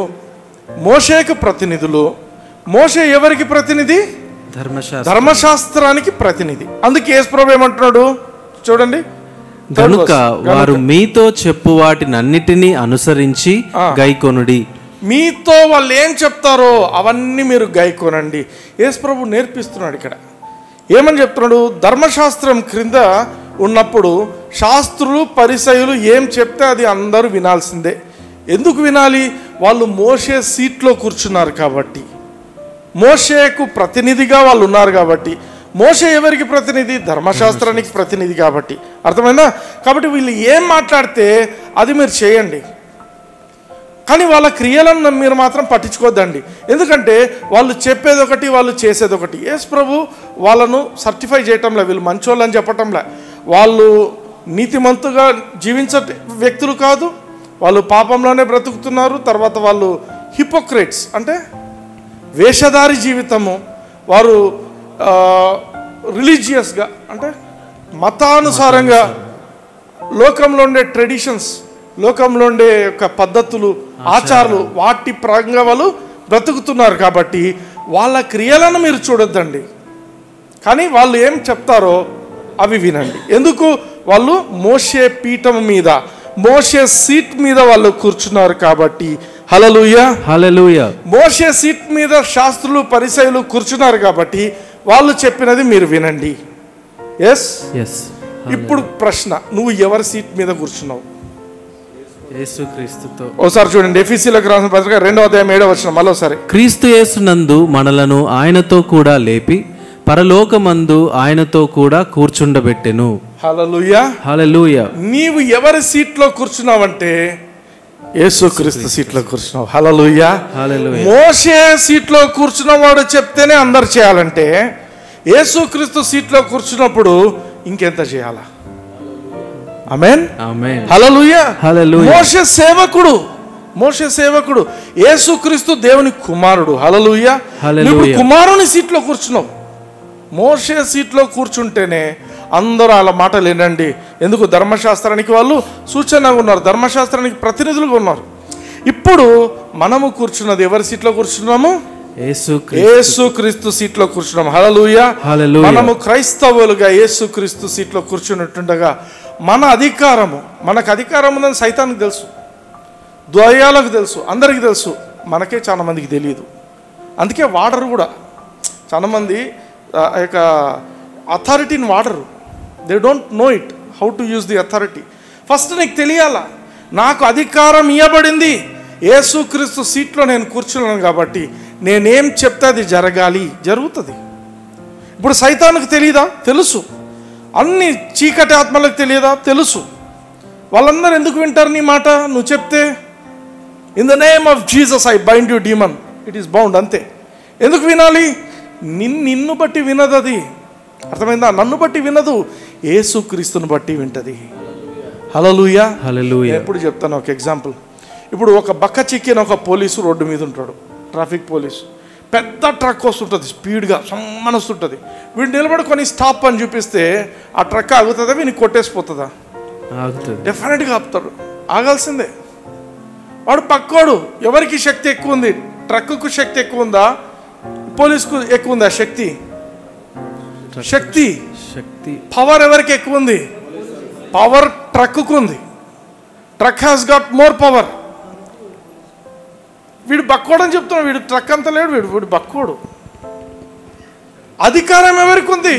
మోషేకు ప్రతినిధులు. మోషే ఎవరికి ప్రతినిధి? ధర్మశాస్త్రానికి ప్రతినిధి. అందుకే యేసు ప్రభు ఏమంటున్నాడు చూడండి, గనుక వారు మీతో చెప్పు వాటినన్నిటినీ అనుసరించి గైకొనుడి. మీతో వాళ్ళు ఏం చెప్తారో అవన్నీ మీరు గైకొనండి. యేసు ప్రభు నేర్పిస్తున్నాడు. ఇక్కడ ఏమని చెప్తున్నాడు? ధర్మశాస్త్రం క్రింద ఉన్నప్పుడు శాస్త్రులు పరిసయ్యులు ఏం చెప్తే అది అందరూ వినాల్సిందే. ఎందుకు వినాలి? వాళ్ళు మోషే సీట్లో కూర్చున్నారు కాబట్టి, మోషేకు ప్రతినిధిగా వాళ్ళు ఉన్నారు కాబట్టి. మోషే ఎవరికి ప్రతినిధి? ధర్మశాస్త్రానికి ప్రతినిధి కాబట్టి. అర్థమైందా? కాబట్టి వీళ్ళు ఏం మాట్లాడితే అది మీరు చేయండి. కానీ వాళ్ళ క్రియలను మీరు మాత్రం పట్టించుకోవద్దండి. ఎందుకంటే వాళ్ళు చెప్పేది ఒకటి, వాళ్ళు చేసేది ఒకటి. యేసు ప్రభు వాళ్ళను సర్టిఫై చేయటంలే, వీళ్ళు మంచోళ్ళు అని చెప్పటంలే. వాళ్ళు నీతిమంతుగా జీవించే వ్యక్తులు కాదు, వాళ్ళు పాపంలోనే బ్రతుకుతున్నారు. తర్వాత వాళ్ళు హిపోక్రేట్స్, అంటే వేషధారి జీవితము. వారు రిలీజియస్గా, అంటే మతానుసారంగా లోకంలో ఉండే ట్రెడిషన్స్, లోకంలో ఉండే యొక్క పద్ధతులు, ఆచారాలు, వాటి పరంగా వాళ్ళు బ్రతుకుతున్నారు. కాబట్టి వాళ్ళ క్రియలను మీరు చూడొద్దండి, కానీ వాళ్ళు ఏం చెప్తారో అవి వినండి. ఎందుకు? వాళ్ళు మోషే పీఠం మీద, మోషే సీట్ మీద వాళ్ళు కూర్చున్నారు కాబట్టి. హల్లెలూయా, హల్లెలూయా. మోషే సీట్ మీద శాస్త్రులు, పరిసయ్యులు కూర్చున్నారు కాబట్టి వాళ్ళు చెప్పినది మీరు వినండి. ఎస్. ఇప్పుడు ప్రశ్న, నువ్వు ఎవరి సీట్ మీద కూర్చున్నావు? యేసుక్రీస్తుతో. ఒకసారి చూడండి, ఎఫెసీయులకు రాసిన పత్రిక 2వ అధ్యాయం 7వ వచనం. మరోసారి, క్రీస్తు యేసునందు మనలను ఆయనతో కూడా లేపి పరలోకమందు ఆయనతో కూడా కూర్చుండబెట్టెను. హల్లెలూయా, హల్లెలూయా. నీవు ఎవరి సీట్లో కూర్చున్నావంటే యేసుక్రీస్తు సీట్లో కూర్చున్నావు. హల్లెలూయా, హల్లెలూయా. మోషే సీట్లో కూర్చున్నవాడు చెప్తేనే అందరు చేయాలంటే, యేసుక్రీస్తు సీట్లో కూర్చున్నప్పుడు ఇంకెంత చేయాలా? ఆమేన్, ఆమేన్. హల్లెలూయా, హల్లెలూయా. మోషే సేవకుడు, మోషే సేవకుడు, యేసుక్రీస్తు దేవుని కుమారుడు. హల్లెలూయా. నువ్వు కుమారుని సీట్లో కూర్చున్నావు. మోషే సీట్లో కూర్చుంటేనే అందరూ అలా మాటలు వినండి. ఎందుకు? ధర్మశాస్త్రానికి వాళ్ళు సూచనగా ఉన్నారు, ధర్మశాస్త్రానికి ప్రతినిధులుగా ఉన్నారు. ఇప్పుడు మనము కూర్చున్నది ఎవరి సీట్లో కూర్చున్నాము? యేసుక్రీస్తు సీట్లో కూర్చున్నాము. హల్లెలూయా, హల్లెలూయా. మనము క్రైస్తవులుగా యేసుక్రీస్తు సీట్లో కూర్చున్నట్టుండగా మన అధికారము, మనకు అధికారం ఉందని సైతానికి తెలుసు, ద్వయాలకు తెలుసు, అందరికీ తెలుసు, మనకే చాలా మందికి తెలియదు. అందుకే వాడరు కూడా. చాలామంది ఆ యొక్క అథారిటీని వాడరు. They don't know it how to use the authority. First నీకు తెలియాలా, నాకు అధికారం ఇవ్వబడింది, యేసుక్రీస్తు సీట్లో నేను కూర్చున్నాను కాబట్టి నేనేం చెప్తే అది జరగాలి, జరుగుతుంది. ఇప్పుడు సైతానికి తెలియదా? తెలుసు. అన్ని చీకటి ఆత్మలకు తెలియదా? తెలుసు. వాళ్ళందరూ ఎందుకు వింటారు నీ మాట? నువ్వు చెప్తే in the name of Jesus I bind you demon, it is bound, అంతే. ఎందుకు వినాలి? నిన్ను బట్టి వినదు అది, అర్థమైందా? నన్ను బట్టి వినదు, యేసుక్రీస్తుని బట్టి వింటది. హల్లెలూయా, హల్లెలూయా. ఎప్పుడు చెప్తాను ఒక ఎగ్జాంపుల్. ఇప్పుడు ఒక బక్క చిక్కిన ఒక పోలీసు రోడ్డు మీద ఉంటాడు, ట్రాఫిక్ పోలీసు. పెద్ద ట్రక్ వస్తుంటుంది, స్పీడ్గా సమ్మని వస్తుంటుంది. వీడు నిలబడుకొని స్టాప్ అని చూపిస్తే ఆ ట్రక్ ఆగుతుందా? వీడిని కొట్టేసిపోతుందా? డెఫినెట్గా ఆపుతాడు, ఆగాల్సిందే. వాడు పక్కోడు. ఎవరికి శక్తి ఎక్కువ ఉంది? ట్రక్కు శక్తి ఎక్కువ ఉందా, పోలీసుకు ఎక్కువ ఉందా శక్తి? శక్తి పవర్ ఎవరికి ఎక్కువ ఉంది? పవర్ ట్రక్కు ఉంది. Truck has got more power. వీడు బక్కోడు అని చెప్తున్నాడు, వీడు ట్రక్ అంతా లేడు, వీడు బక్కోడు. అధికారం ఎవరికి ఉంది?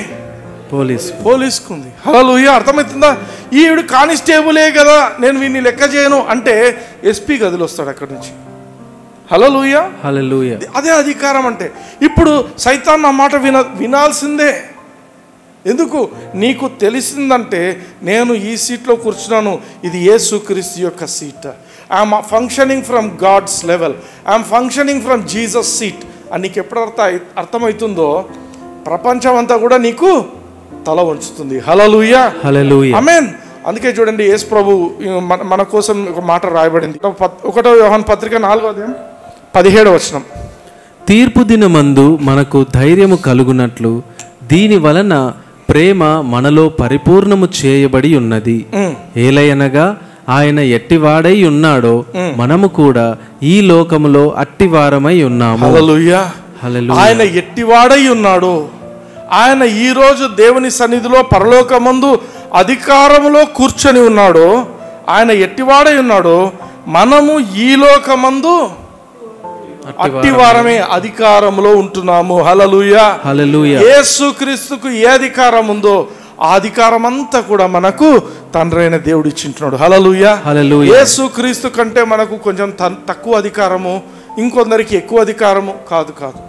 పోలీసుకు ఉంది. హల్లెలూయా, అర్థమవుతుందా? ఈవిడు కానిస్టేబులే కదా, నేను వీడిని లెక్క చేయను అంటే ఎస్పీ గదిలో వస్తాడు అక్కడి నుంచి. హల్లెలూయా, హల్లెలూయా. అదే అధికారం అంటే. ఇప్పుడు సైతాన్ నా మాట వినాల్సిందే. ఎందుకు? నీకు తెలిసిందంటే నేను ఈ సీట్లో కూర్చున్నాను, ఇది యేసుక్రీస్తు యొక్క seat. I am functioning from God's level, I am functioning from Jesus seat అని నీకు ఎప్పుడు అర్థమవుతుందో ప్రపంచం అంతా కూడా నీకు తల వంచుతుంది. హల్లెలూయా, హల్లెలూయా, ఆమేన్. అందుకే చూడండి, యేసు ప్రభు మన కోసం ఒక మాట రాయబడింది. 1 యోహాను పత్రిక 4వ అధ్యాయం 17వ వచనం. తీర్పు దినమందు మనకు ధైర్యము కలుగునట్లు దీని వలన ప్రేమ మనలో పరిపూర్ణము చేయబడి ఉన్నది. ఏలయనగా ఆయన ఎట్టివాడై ఉన్నాడో మనము కూడా ఈ లోకములో అట్టివారమై ఉన్నాము. హల్లెలూయా, హల్లెలూయా. ఆయన ఎట్టివాడై ఉన్నాడో, ఆయన ఈరోజు దేవుని సన్నిధిలో పరలోకమందు అధికారములో కూర్చొని ఉన్నాడో, ఆయన ఎట్టివాడై ఉన్నాడో మనము ఈ లోకమందు అట్టివారమే అధికారంలో ఉంటున్నాము. హల్లెలూయా, హల్లెలూయా. యేసుక్రీస్తుకు ఏ అధికారం ఉందో ఆ అధికారం అంతా కూడా మనకు తండ్రి అయిన దేవుడు ఇచ్చింటున్నాడు. హల్లెలూయా, హల్లెలూయా. యేసుక్రీస్తు కంటే మనకు కొంచెం తక్కువ అధికారము, ఇంకొందరికి ఎక్కువ అధికారము కాదు.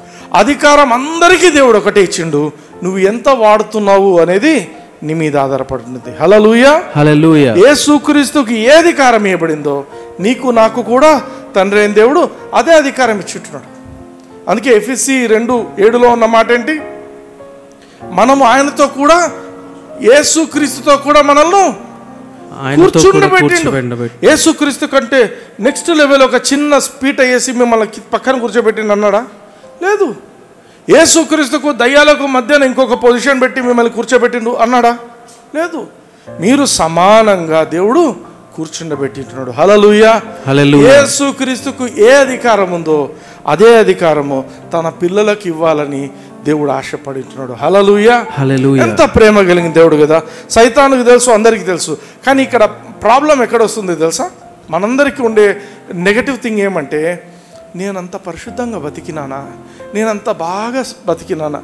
అధికారం అందరికీ దేవుడు ఒకటే ఇచ్చిండు. నువ్వు ఎంత వాడుతున్నావు అనేది నీ మీద ఆధారపడుతుంది. హల్లెలూయా, హల్లెలూయా. యేసుక్రీస్తుకి ఏ అధికారం ఇవ్వబడిందో నీకు నాకు కూడా తండ్రి అయిన దేవుడు అదే అధికారం ఇచ్చుంటున్నాడు. అందుకే ఎఫెసీ 2:7 ఉన్న మాట ఏంటి? మనము ఆయనతో కూడా యేసుక్రీస్తుతో కూడా మనల్ని కూర్చుండబెట్టిండు. యేసుక్రీస్తు కంటే నెక్స్ట్ లెవెల్ ఒక చిన్న స్పీట వేసి మిమ్మల్ని పక్కన కూర్చోబెట్టిండు అన్నాడా? లేదు. యేసుక్రీస్తుకు దయ్యాలకు మధ్యన ఇంకొక పొజిషన్ పెట్టి మిమ్మల్ని కూర్చోబెట్టిండు అన్నాడా? లేదు. మీరు సమానంగా దేవుడు కూర్చుండబెట్టింటున్నాడు. హల్లెలూయా. యేసుక్రీస్తుకు ఏ అధికారం ఉందో అదే అధికారము తన పిల్లలకు ఇవ్వాలని దేవుడు ఆశపడుతున్నాడు. హల్లెలూయా. ఎంత ప్రేమ కలిగిన దేవుడు కదా. సైతానుకు తెలుసు, అందరికీ తెలుసు. కానీ ఇక్కడ ప్రాబ్లం ఎక్కడ వస్తుంది తెలుసా? మనందరికీ ఉండే నెగటివ్ థింగ్ ఏమంటే, నేనంత పరిశుద్ధంగా బతికినానా, నేనంత బాగా బతికినానా.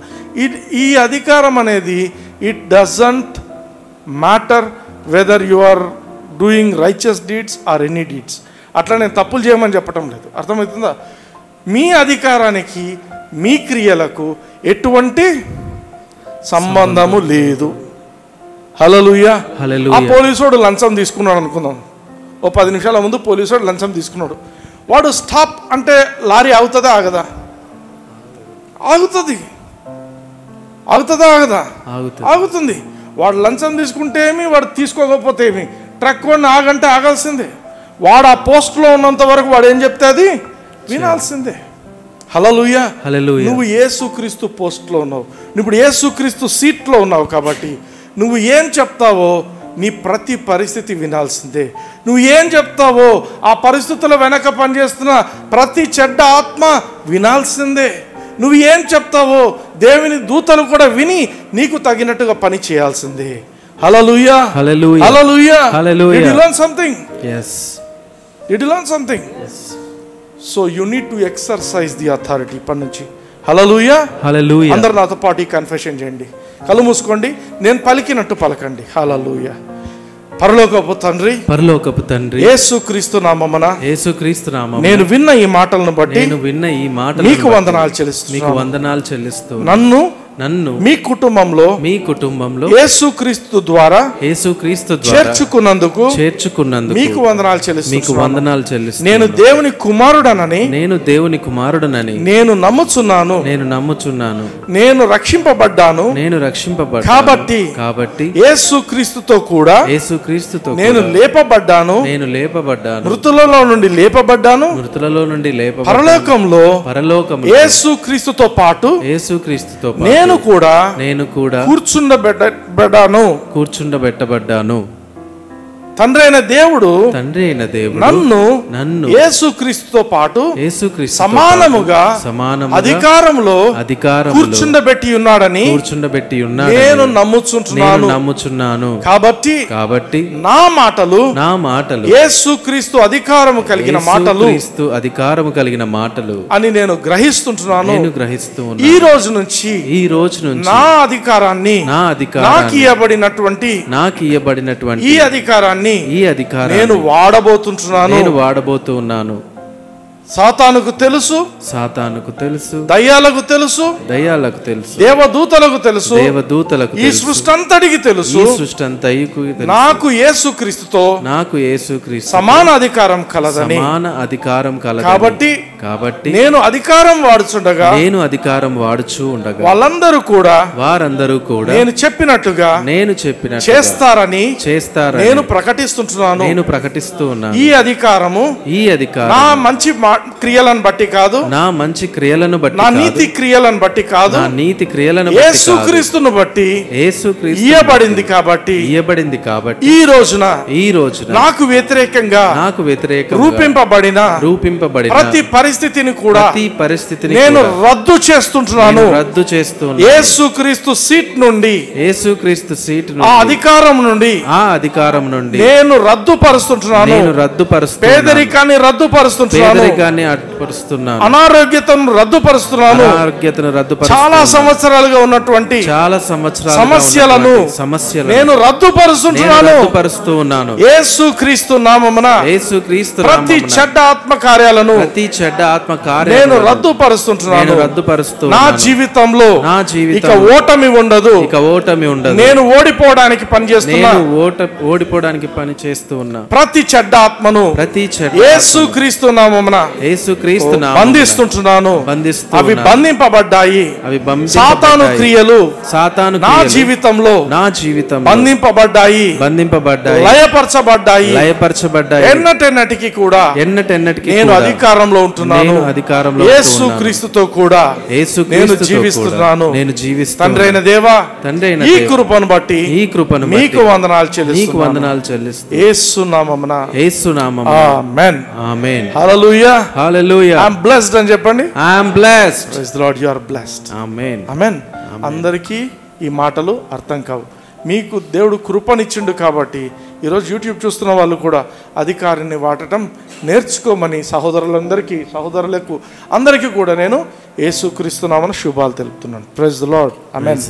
ఈ అధికారం అనేది it doesn't matter whether you are doing righteous deeds or any deeds. అట్లా నేను తప్పులు చేయమని చెప్పటం లేదు, అర్థమవుతుందా? మీ అధికారానికి మీ క్రియలకు ఎటువంటి సంబంధము లేదు. హల్లెలూయా. ఆ పోలీసోడు లంచం తీసుకున్నాడు అనుకుందాం. ఓ 10 నిమిషాల ముందు పోలీసోడు లంచం తీసుకున్నాడు. వాడు స్టాప్ అంటే లారీ ఆగుతుందా ఆగదా? ఆగుతుంది. ఆగుతుందా ఆగదా? ఆగుతుంది. వాడు లంచం తీసుకుంటే ఏమి, వాడు తీసుకోకపోతే ఏమి, ట్రక్ వాడిని ఆగంటే ఆగాల్సిందే. వాడు ఆ పోస్ట్లో ఉన్నంత వరకు వాడు ఏం చెప్తే అది వినాల్సిందే. హల్లెలూయా. నువ్వు యేసుక్రీస్తు పోస్ట్లో ఉన్నావు, ఇప్పుడు యేసుక్రీస్తు సీట్లో ఉన్నావు. కాబట్టి నువ్వు ఏం చెప్తావో నీ ప్రతి పరిస్థితి వినాల్సిందే. నువ్వు ఏం చెప్తావో ఆ పరిస్థితుల వెనక పనిచేస్తున్న ప్రతి చెడ్డ ఆత్మ వినాల్సిందే. నువ్వు ఏం చెప్తావో దేవుని దూతలు కూడా విని నీకు తగినట్టుగా పని చేయాల్సిందే. హల్లెలూయా. హల్లెలూయా. Did you learn something? Yes. Did you learn something? Yes. So you need to exercise the authority. ఇప్పటి నుంచి హల్లెలూయా. హల్లెలూయా. అందరూ నాతో పాటు కన్ఫెషన్ చేయండి. కళ్ళు మూసుకోండి, నేను పలికినట్టు పలకండి. హల్లెలూయా. పరలోకపు తండ్రి యేసుక్రీస్తు నామమున నేను విన్న ఈ మాటలను బట్టి నీకు వందనాలు చెల్లిస్తూ నన్ను మీ కుటుంబంలో యేసుక్రీస్తు ద్వారా చేర్చుకున్నందుకు మీకు వందనాలు చెల్లిస్తూ నేను దేవుని కుమారుడనని నేను నమ్ముచున్నాను. నేను రక్షింపబడ్డాను. కాబట్టి యేసుక్రీస్తుతో కూడా నేను లేపబడ్డాను. మృతులలో నుండి లేపబడ్డాను. పరలోకంలో యేసుక్రీస్తుతో పాటు నేను కూడా కూర్చుండబెట్టబడ్డాను. తండ్రి అయిన దేవుడు నన్ను యేసుక్రీస్తుతో పాటు సమానముగా అధికారంలో కూర్చుండబెట్టి ఉన్నాడని నేను నమ్ముచున్నాను. కాబట్టి నా మాటలు యేసుక్రీస్తు అధికారము కలిగిన మాటలు అని నేను గ్రహిస్తుంటున్నాను. ఈ రోజు నుంచి నా అధికారాన్ని నాకు ఇవ్వబడినటువంటి ఈ అధికారాన్ని నేను వాడబోతున్నాను. సాతానుకు తెలుసు, దయ్యాలకు తెలుసు, దేవదూతలకు తెలుసు, ఈ సృష్టి అంతటికి తెలుసు నాకు యేసుక్రీస్తుతో సమాన అధికారం కలదని. కాబట్టి నేను అధికారం వాడుచుండగా వారందరూ కూడా నేను చెప్పినట్టుగా చేస్తారని నేను ప్రకటిస్తున్నాను. ఈ అధికారము నా మంచి క్రియలను బట్టి కాదు, నా నీతి క్రియలను బట్టి కాదు, యేసుక్రీస్తును బట్టి ఇయ్యబడింది. కాబట్టి ఈ రోజున నాకు వ్యతిరేకంగా రూపింపబడిన ప్రతి పరిస్థితిని కూడా నేను రద్దు చేస్తుంటున్నాను. యేసుక్రీస్తు సీట్ నుండి ఆ అధికారం నుండి నేను రద్దుపరుస్తుంటున్నాను. పేదరికాన్ని రద్దుపరుస్తుంటున్నాను. అనారోగ్యతను రద్దుపరుస్తున్నాను. చాలా సంవత్సరాలుగా ఉన్నటువంటి సమస్యలను నేను రద్దుపరుస్తున్నాను. యేసుక్రీస్తు నామమున ప్రతి చెడ్డ ఆత్మ కార్యాలను ఆత్మ కార్యం నేను రద్దుపరుస్తున్నాను. నా జీవితంలో ఇక ఓటమి ఉండదు. నేను ఓడిపోవడానికి పని చేస్తూ ఉన్నా ప్రతి చెడ్డ ఆత్మను యేసుక్రీస్తు నామమున బంధిస్తుంటున్నాను. అవి బంధింపబడ్డాయి. సాతాను క్రియలు నా జీవితంలో బంధింపబడ్డాయి, లయపరచబడ్డాయి. ఎన్నటెన్నటికి కూడా నేను అధికారంలో ఉంటున్నాను. యేసుక్రీస్తుతో కూడా నేను జీవిస్తున్నాను. తండ్రి అయిన దేవా, ఈ కృపను బట్టి మీకు వందనాలు చెల్లిస్తున్నాను. యేసు నామమున amen. Hallelujah. I am blessed అని చెప్పండి. I am blessed. Praise the lord, you are blessed. Amen. Amen. అందరికీ ఈ మాటలు అర్థం కావు. మీకు దేవుడు కృపనిచ్చిండు కాబట్టి ఈరోజు యూట్యూబ్ చూస్తున్న వాళ్ళు కూడా అధికారాన్ని వాడటం నేర్చుకోమని సహోదరులకు అందరికీ కూడా నేను యేసుక్రీస్తు నామమున శుభాలు తెలుపుతున్నాను. Praise the Lord. ఆమేన్.